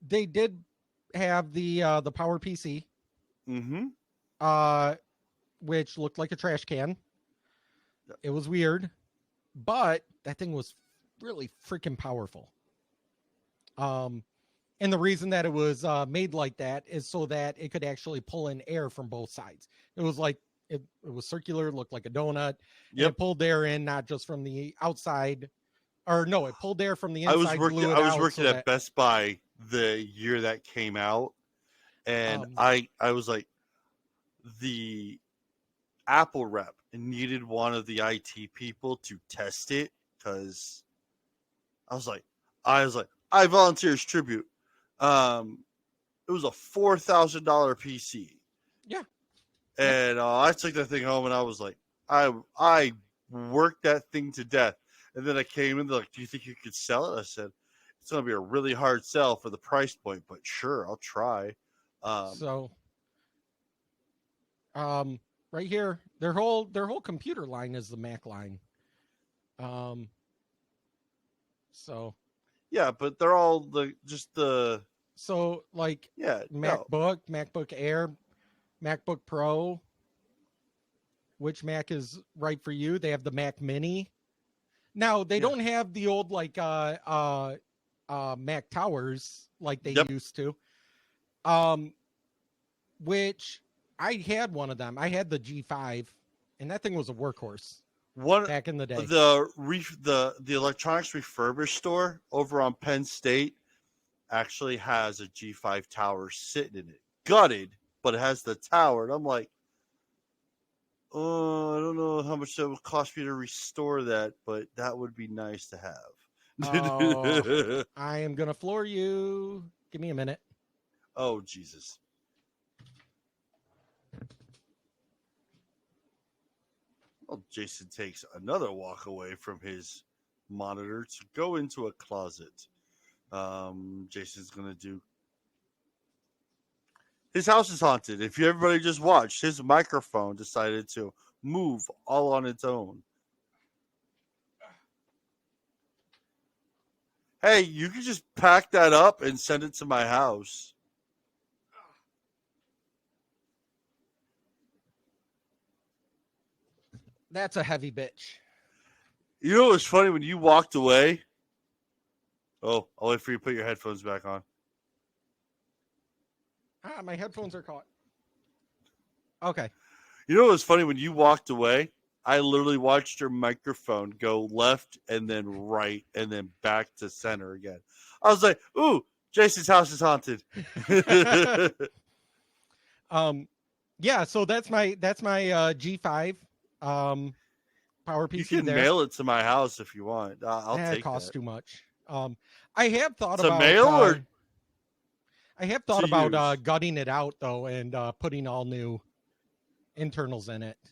did have the Power PC, which looked like a trash can. It was weird, but that thing was really freaking powerful. And the reason that it was made like that is so that it could actually pull in air from both sides. It was like it was circular, looked like a donut. Yep. It pulled air in not just from the outside, or no, it pulled air from the inside. I was working at Best Buy the year that came out, and I was like, the Apple rep needed one of the IT people to test it, because I was like, I volunteer as tribute. It was a $4,000 PC. Yeah. And I took that thing home, and I was like, I worked that thing to death. And then I came in, they're like, do you think you could sell it? I said, it's going to be a really hard sell for the price point, but sure, I'll try. Right here, their whole computer line is the Mac line. Yeah, but they're all MacBook Air, MacBook Pro. Which Mac is right for you? They have the Mac Mini. Now they don't have the old Mac Towers like they used to. Which I had one of them. I had the G5, and that thing was a workhorse. Back in the day. The electronics refurbished store over on Penn State actually has a G5 tower sitting in it. Gutted, but it has the tower. And I'm like, oh, I don't know how much that would cost me to restore that, but that would be nice to have. I am going to floor you. Give me a minute. Oh, Jesus. Well, Jason takes another walk away from his monitor to go into a closet. Jason's going to do... His house is haunted. If everybody just watched, his microphone decided to move all on its own. Hey, you can just pack that up and send it to my house. That's a heavy bitch. You know what's funny? When you walked away... Oh, I'll wait for you to put your headphones back on. My headphones are caught. Okay. You know what's funny? When you walked away, I literally watched your microphone go left and then right and then back to center again. I was like, ooh, Jason's house is haunted. Yeah, so that's my G5 Power PC. You can mail it to my house if you want. I'll take it. It costs too much. I have thought to about mail or I have thought about gutting it out though and putting all new internals in it. I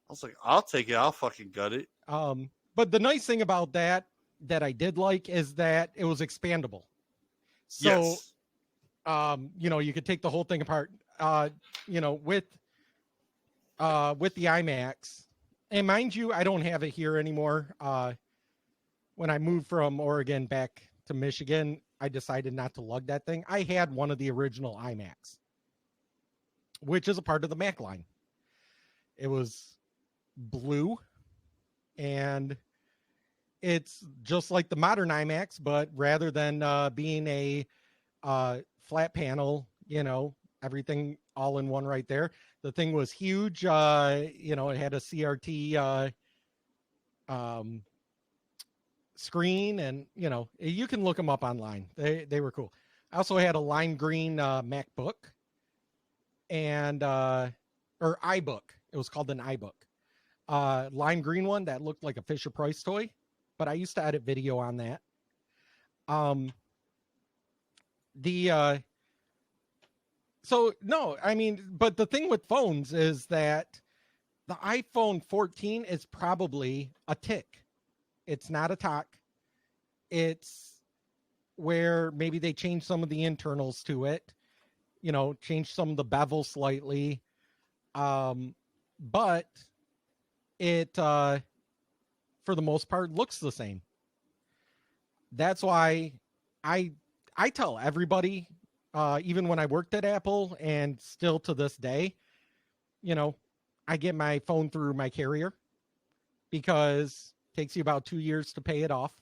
was like, I'll take it. I'll fucking gut it. But the nice thing about that I did like is that it was expandable. So, you could take the whole thing apart. With the iMacs, and mind you, I don't have it here anymore. When I moved from Oregon back to Michigan, I decided not to lug that thing. I had one of the original iMacs, which is a part of the Mac line. It was blue, and it's just like the modern iMacs, but rather than being a flat panel, everything all in one right there, the thing was huge. It had a CRT screen, and you can look them up online. They were cool. I also had a lime green MacBook and or iBook. It was called an iBook. Lime green one that looked like a Fisher Price toy, but I used to edit video on that. But the thing with phones is that the iPhone 14 is probably a tick. It's not a talk. It's where maybe they changed some of the internals to it, changed some of the bevel slightly. But it, for the most part, looks the same. That's why I I tell everybody, even when I worked at Apple and still to this day, you know, I get my phone through my carrier because it takes you about 2 years to pay it off.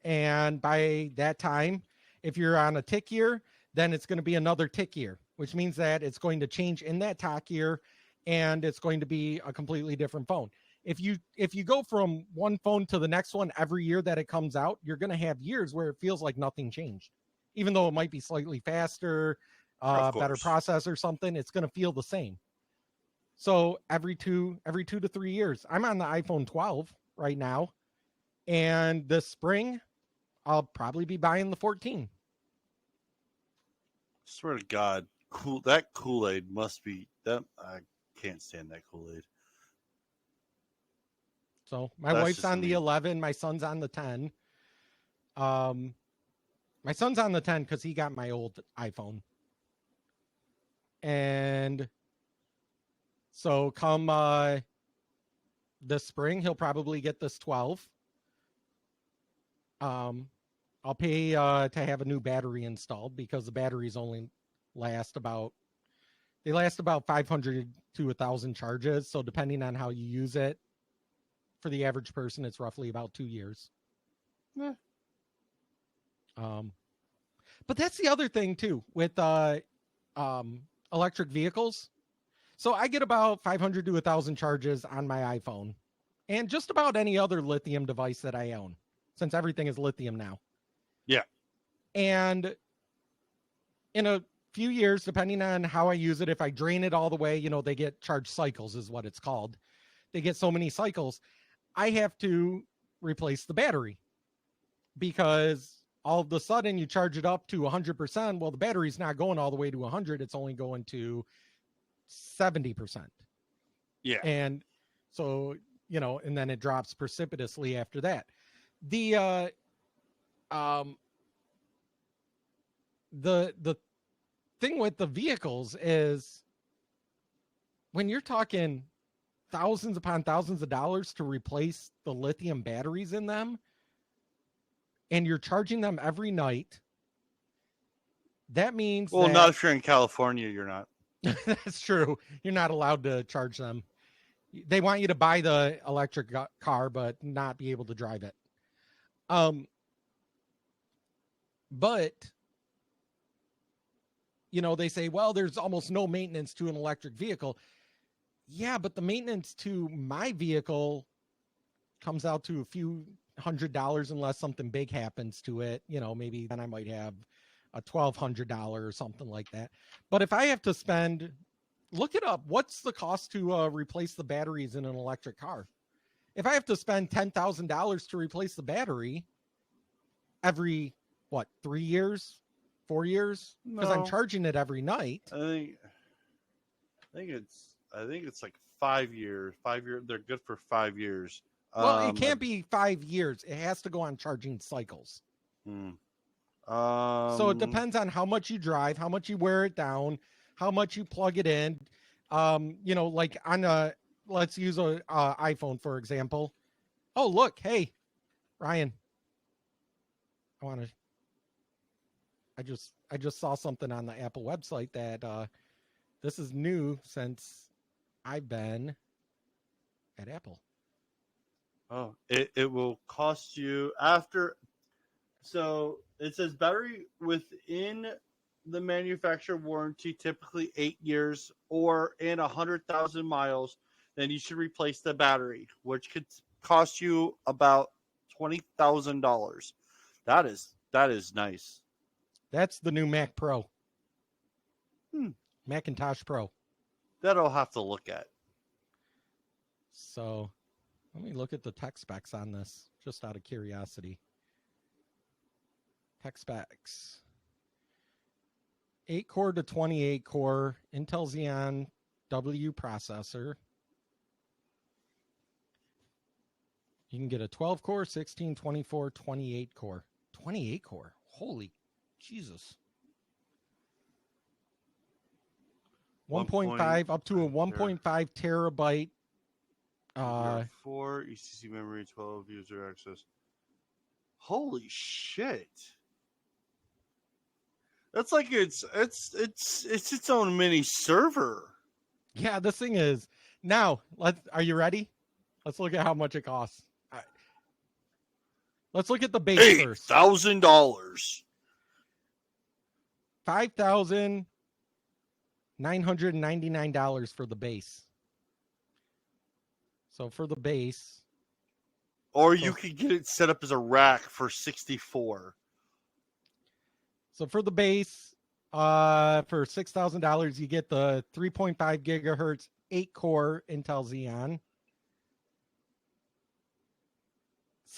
And by that time, if you're on a tick year, then it's going to be another tick year, which means that it's going to change in that tick year and it's going to be a completely different phone. If you go from one phone to the next one every year that it comes out, you're going to have years where it feels like nothing changed. Even though it might be slightly faster, better processor, something, it's going to feel the same. So every two to 3 years, I'm on the iPhone 12 right now. And this spring, I'll probably be buying the 14. Swear to God, that Kool-Aid must be that. I can't stand that Kool-Aid. So my wife's on the 11, my son's on the 10. My son's on the 10 because he got my old iPhone. And so come this spring, he'll probably get this 12. I'll pay to have a new battery installed because the batteries only last about 500 to 1,000 charges. So depending on how you use it, for the average person, it's roughly about 2 years. Yeah. But that's the other thing too with electric vehicles. So I get about 500 to 1,000 charges on my iPhone and just about any other lithium device that I own, since everything is lithium now. Yeah. And in a few years, depending on how I use it, if I drain it all the way, you know, they get charged cycles is what it's called. They get so many cycles. I have to replace the battery because all of a sudden you charge it up to 100%. Well, the battery's not going all the way to 100. It's only going to 70%. Yeah. And so, you know, and then it drops precipitously after that. The thing with the vehicles is when you're talking thousands upon thousands of dollars to replace the lithium batteries in them, and you're charging them every night, that means not if you're in California, you're not. That's true. You're not allowed to charge them. They want you to buy the electric car, but not be able to drive it. But, you know, they say, well, there's almost no maintenance to an electric vehicle. Yeah, but the maintenance to my vehicle comes out to a few $100 unless something big happens to it. You know, maybe then I might have a $1,200 or something like that. But if I have to spend, look it up, what's the cost to replace the batteries in an electric car? If I have to spend $10,000 to replace the battery every, 3 years, 4 years? Because I'm charging it every night. I think it's like 5 years. 5 years. They're good for 5 years. Well, it can't be 5 years. It has to go on charging cycles. So it depends on how much you drive, how much you wear it down, how much you plug it in. You know, like on let's use a iPhone, for example. Oh, look. Hey, Ryan, I just saw something on the Apple website that this is new since I've been at Apple. Oh, it will cost you after. So it says battery within the manufacturer warranty, typically 8 years or in 100,000 miles. Then you should replace the battery, which could cost you about $20,000. That is nice. That's the new Mac Pro. Macintosh Pro. That I'll have to look at. So let me look at the tech specs on this, just out of curiosity. Tech specs. 8-core to 28-core Intel Xeon W processor. You can get a 12-core, 16, 24, 28-core. 28-core. Holy Jesus. 1.5 up to a 1.5 terabyte. 4 ECC memory, 12 user access. Holy shit. That's like it's its own mini server. Yeah, this thing is. Now, are you ready? Let's look at how much it costs. All right. Let's look at the base first. $8,000. $5,999 for the base. So for the base. Or you could get it set up as a rack for $64. So for the base, for $6,000, you get the 3.5 gigahertz, 8-core Intel Xeon.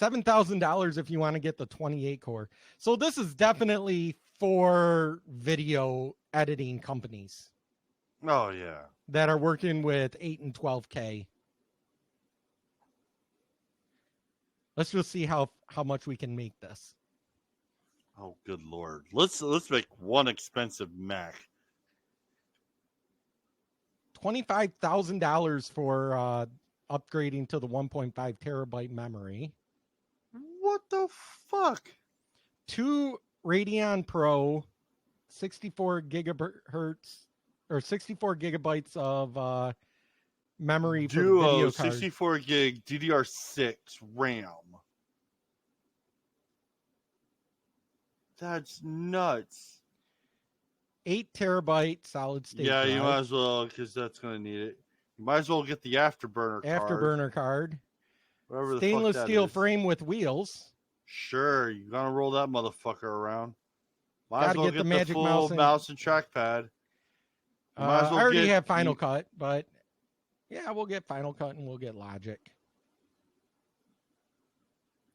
$7,000 if you want to get the 28-core. So this is definitely for video editing companies. Oh, yeah. That are working with 8 and 12K. Let's just see how much we can make this. Oh, good Lord. Let's make one expensive Mac. $25,000 for upgrading to the 1.5 terabyte memory. What the fuck? 2 Radeon Pro, 64 gigahertz or 64 gigabytes of memory for the video card. 64 gig DDR6 RAM. That's nuts. 8 terabyte solid state. Yeah, drive. you might as well, because that's going to need it. You might as well get the afterburner card. Whatever Stainless the fuck that steel is. frame with wheels. Sure, you're going to roll that motherfucker around. Might as well Gotta get get the magic full mouse and trackpad. I already have Final Cut, but yeah, we'll get Final Cut and we'll get Logic.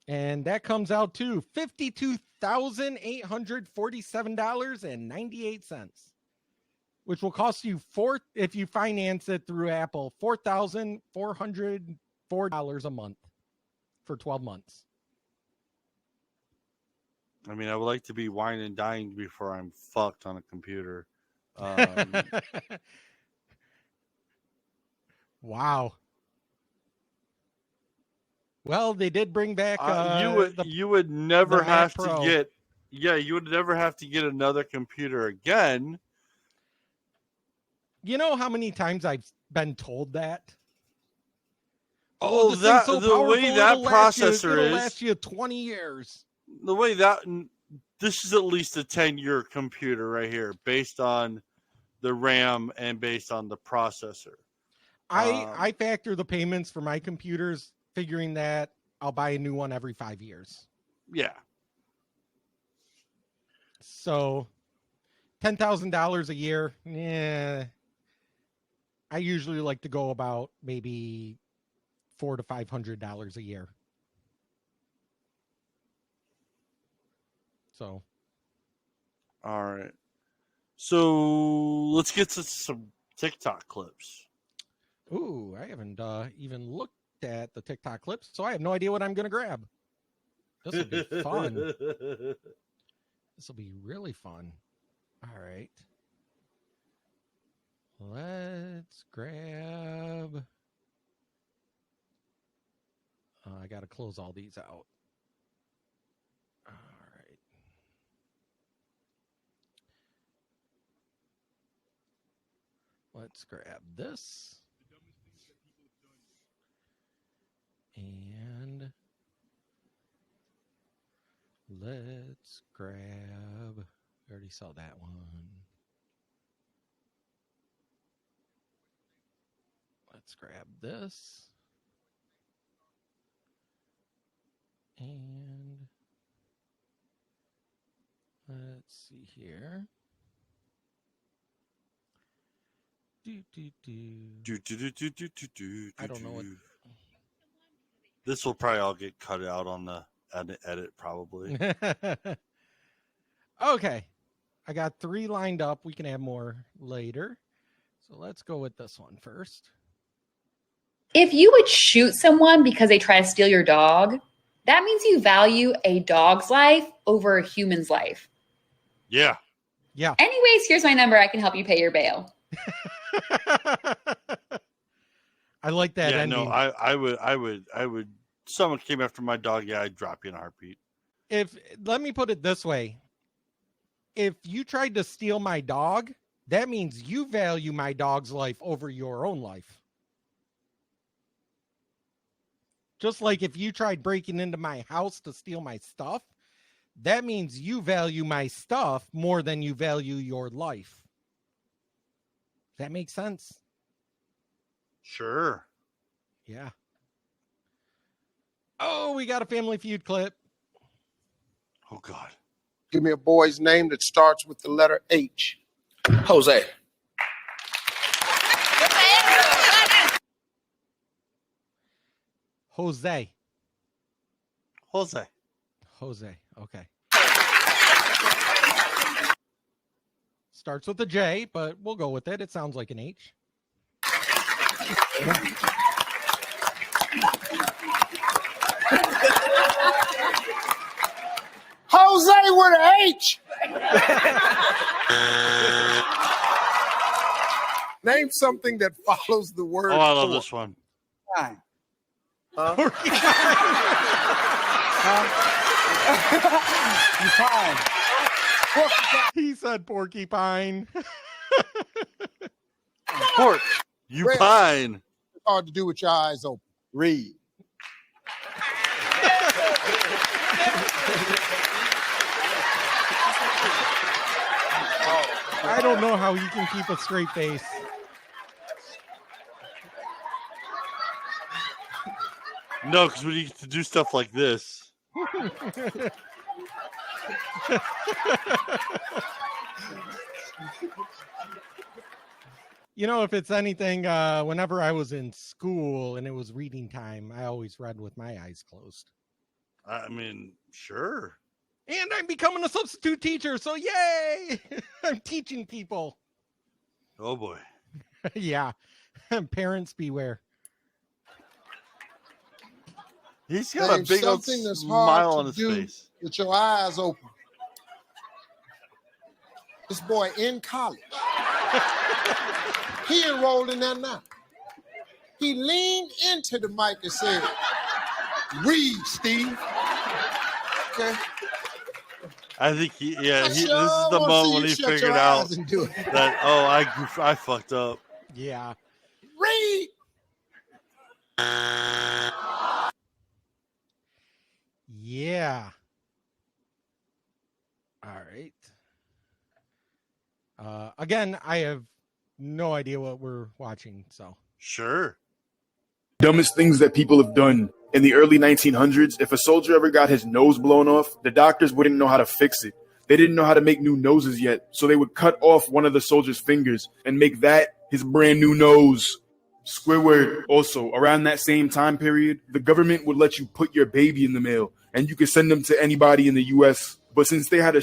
And that comes out to $52,847.98, which will cost you if you finance it through Apple, $4,404 a month for 12 months. I mean, I would like to be wine and dined before I'm fucked on a computer. Wow. Well, they did bring back. You would never have to Pro. get. Yeah, you would never have to get another computer again. You know how many times I've been told that? Oh, this that thing's so the way powerful, that it'll last processor it'll is. last you 20 years. The way that this is at least a 10-year computer right here, based on the RAM and based on the processor. I factor the payments for my computers, figuring that I'll buy a new one every 5 years. Yeah. So $10,000 a year. Yeah. I usually like to go about maybe $400 to $500 a year. So. All right. So let's get to some TikTok clips. Ooh, I haven't even looked at the TikTok clips, so I have no idea what I'm going to grab. This will be fun. This will be really fun. All right. Let's grab. I got to close all these out. All right. Let's grab this. And let's grab. We already saw that one. Let's grab this. And let's see here. I don't know what. This will probably all get cut out on the edit, probably. Okay. I got 3 lined up. We can have more later. So let's go with this one first. If you would shoot someone because they try to steal your dog, that means you value a dog's life over a human's life. Yeah. Yeah. Anyways, here's my number. I can help you pay your bail. I like that Yeah, ending. no, I would. Someone came after my dog. Yeah, I'd drop you in a heartbeat. Let me put it this way. if you tried to steal my dog, that means you value my dog's life over your own life. Just like if you tried breaking into my house to steal my stuff, that means you value my stuff more than you value your life. Does that make sense? Sure. Yeah. Oh, we got a Family Feud clip. Oh, God. Give me a boy's name that starts with the letter H. Jose. Jose. Jose. Jose. Okay. Starts with a J, but we'll go with it. It sounds like an H. Jose with an H. Name something that follows the word. Oh, I love this one. Fine. You fine. He said porcupine. Pork. You Red. pine. It's hard to do with your eyes open. Read. I don't know how you can keep a straight face. No, because we need to do stuff like this. You know, if it's anything, whenever I was in school and it was reading time, I always read with my eyes closed. I mean, sure. And I'm becoming a substitute teacher, so yay! I'm teaching people. Oh, boy. Yeah. Parents beware. He's got a Name big old something that's smile hard on to his do face. with your eyes open. This boy in college. He enrolled in that now. He leaned into the mic and said, "Read, Steve." Okay. I think this is sure the wanna see moment you when he shut figured your out eyes and do it. that, I fucked up. Yeah. Read. Yeah. All right. Again, I have no idea what we're watching, so. Sure. Dumbest things that people have done. In the early 1900s, if a soldier ever got his nose blown off, the doctors wouldn't know how to fix it. They didn't know how to make new noses yet, so they would cut off one of the soldier's fingers and make that his brand new nose. Squidward. Also, around that same time period, the government would let you put your baby in the mail, and you could send them to anybody in the U.S. But since they had a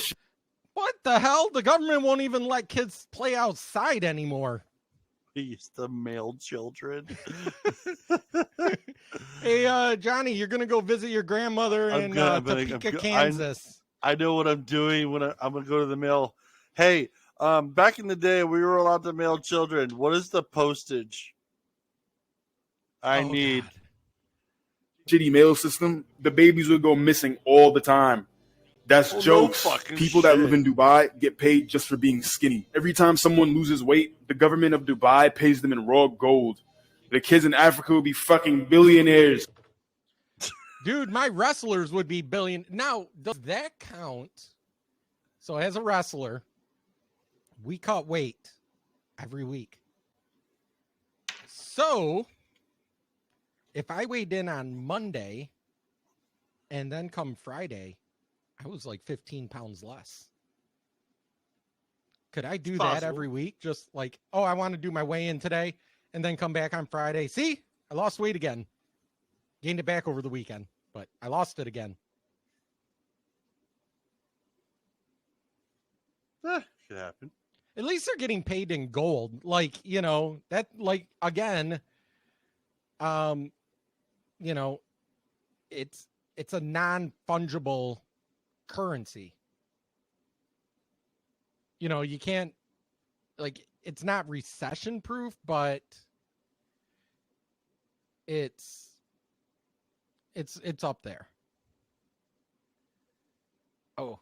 What the hell? The government won't even let kids play outside anymore. He used to mail children. Hey, Johnny, you're going to go visit your grandmother in Topeka, Kansas. I know what I'm doing when I'm going to go to the mail. Hey, back in the day, we were allowed to mail children. What is the postage I need? shitty mail system, the babies would go missing all the time. That's jokes. No People that live in Dubai get paid just for being skinny. Every time someone loses weight, the government of Dubai pays them in raw gold. The kids in Africa will be fucking billionaires. Dude, my wrestlers would be billion. Now, does that count? So as a wrestler, we cut weight every week. So if I weighed in on Monday and then come Friday, I was like 15 pounds less. Could I do that every week? Just like, oh, I want to do my weigh-in today and then come back on Friday. See, I lost weight again. Gained it back over the weekend, but I lost it again. Could happen. At least they're getting paid in gold. Like, you know, that, like, again, you know, it's a non-fungible currency. You know, you can't, like, it's not recession proof, but it's up there. Oh.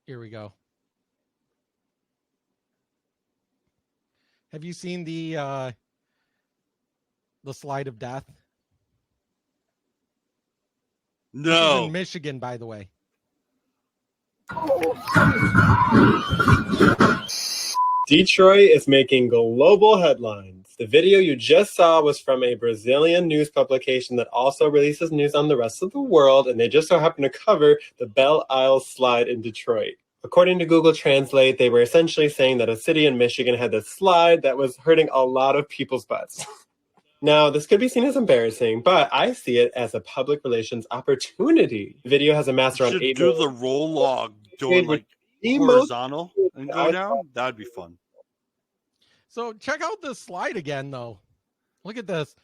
Here we go. Have you seen the slide of death? No. This is in Michigan, by the way. Detroit is making global headlines. The video you just saw was from a Brazilian news publication that also releases news on the rest of the world, and they just so happen to cover the Belle Isle slide in Detroit. According to Google Translate, they were essentially saying that a city in Michigan had this slide that was hurting a lot of people's butts. Now, this could be seen as embarrassing, but I see it as a public relations opportunity. The video has amassed around 8 do the roll log doing like horizontal and go down. That'd be fun. So check out this slide again, though. Look at this.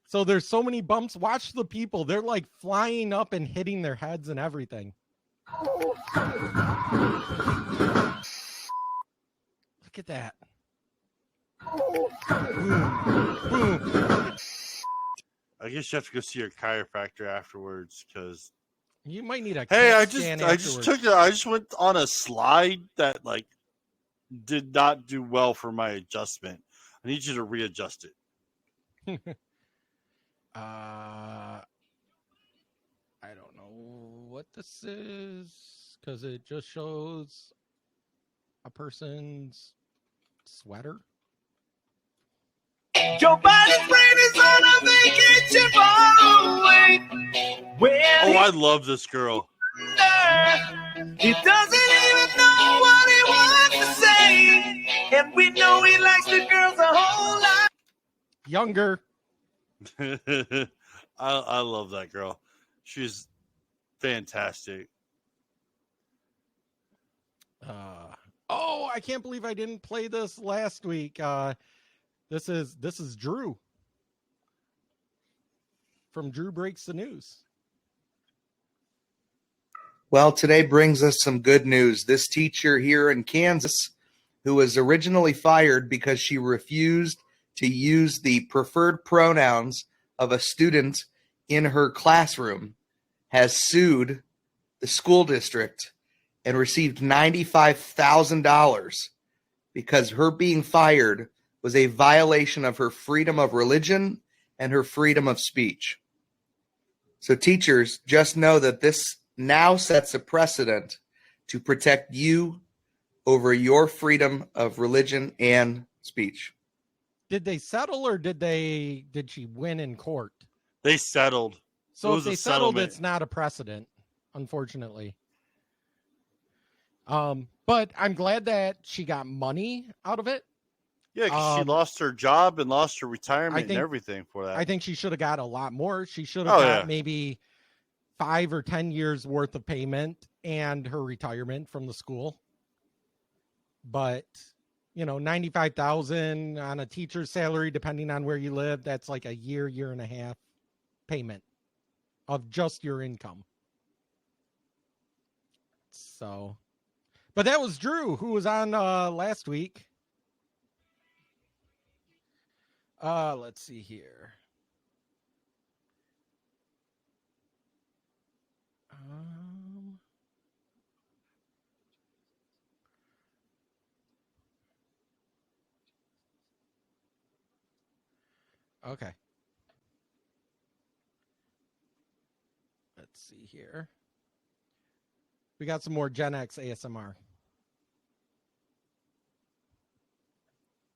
So there's so many bumps. Watch the people. They're like flying up and hitting their heads and everything. Look at that. Boom. Boom. I guess you have to go see your chiropractor afterwards because you might need a I just went on a slide that like did not do well for my adjustment. I need you to readjust it. I don't know what this is because it just shows a person's sweater. Joe Biden's brain is on a vacation far away. Oh, I love this girl. He doesn't even know what he wants to say. And we know he likes the girls a whole lot. Younger. I love that girl. She's fantastic. I can't believe I didn't play this last week. This is Drew from Drew Breaks the News. Well, today brings us some good news. This teacher here in Kansas, who was originally fired because she refused to use the preferred pronouns of a student in her classroom, has sued the school district and received $95,000 because her being fired was a violation of her freedom of religion and her freedom of speech. So teachers, just know that this now sets a precedent to protect you over your freedom of religion and speech. Did they settle or did she win in court? They settled. So if they settled, it's not a precedent, unfortunately. But I'm glad that she got money out of it. Yeah, because she lost her job and lost her retirement and everything for that. I think she should have got a lot more. She should have got maybe 5 or 10 years worth of payment and her retirement from the school. But, $95,000 on a teacher's salary, depending on where you live, that's like a year and a half payment of just your income. So, but that was Drew, who was on last week. Let's see here. Okay. Let's see here. We got some more Gen X ASMR.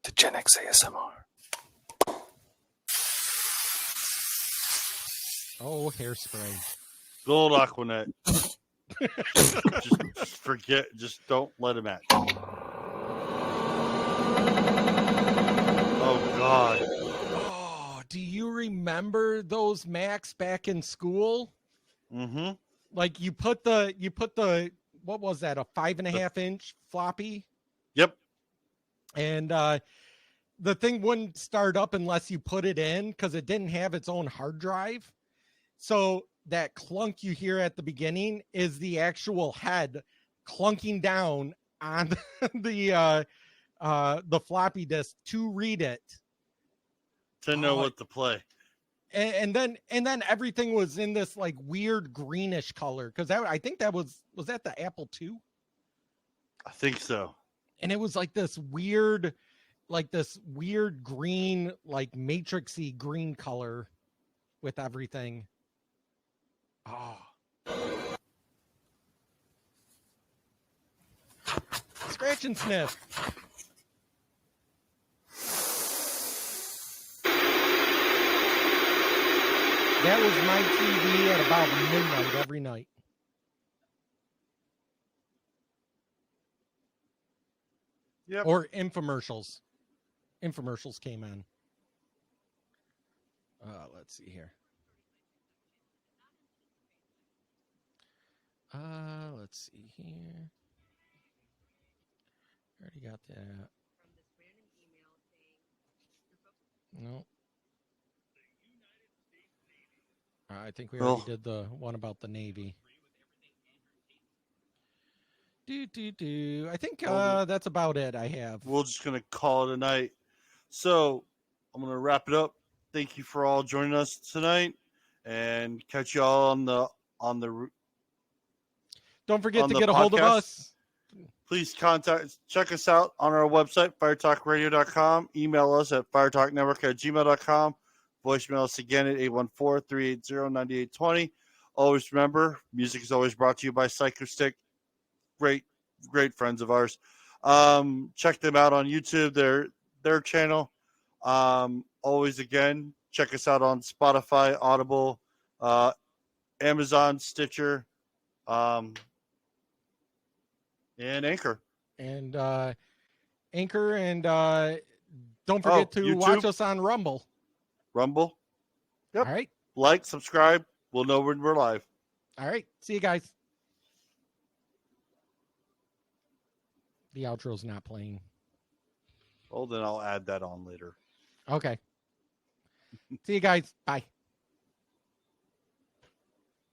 The Gen X ASMR. Oh, hairspray. Gold Aquanet. just forget. Just don't let him at. Oh God. Oh, do you remember those Macs back in school? Mm-hmm. Like you put the what was that? A 5.5 inch floppy. Yep. And the thing wouldn't start up unless you put it in because it didn't have its own hard drive. So that clunk you hear at the beginning is the actual head clunking down on the floppy disk to read it. To know what to play. And then everything was in this like weird greenish color because I think that was that the Apple II? I think so. And it was like this weird green, like matrixy green color with everything. Oh. Scratch and sniff. That was my TV at about midnight every night. Yep. Or infomercials. Infomercials came in. Let's see here. Let's see here. Already got that. No. I think we already did the one about the Navy. I think that's about it I have. We're just going to call it a night. So I'm going to wrap it up. Thank you for all joining us tonight, and catch you all on the Don't forget to get a hold of us. Please check us out on our website, firetalkradio.com. Email us at firetalknetwork@gmail.com. Voicemail us again at 814-380-9820. Always remember, music is always brought to you by Psychostick. Great friends of ours. Check them out on YouTube, their channel. Always again, check us out on Spotify, Audible, Amazon, Stitcher, and Anchor. And Anchor, and don't forget to YouTube. watch us on Rumble. Rumble. Yep. All right. Like, subscribe. We'll know when we're live. All right. See you guys. The outro's not playing. Well, then I'll add that on later. Okay. See you guys. Bye.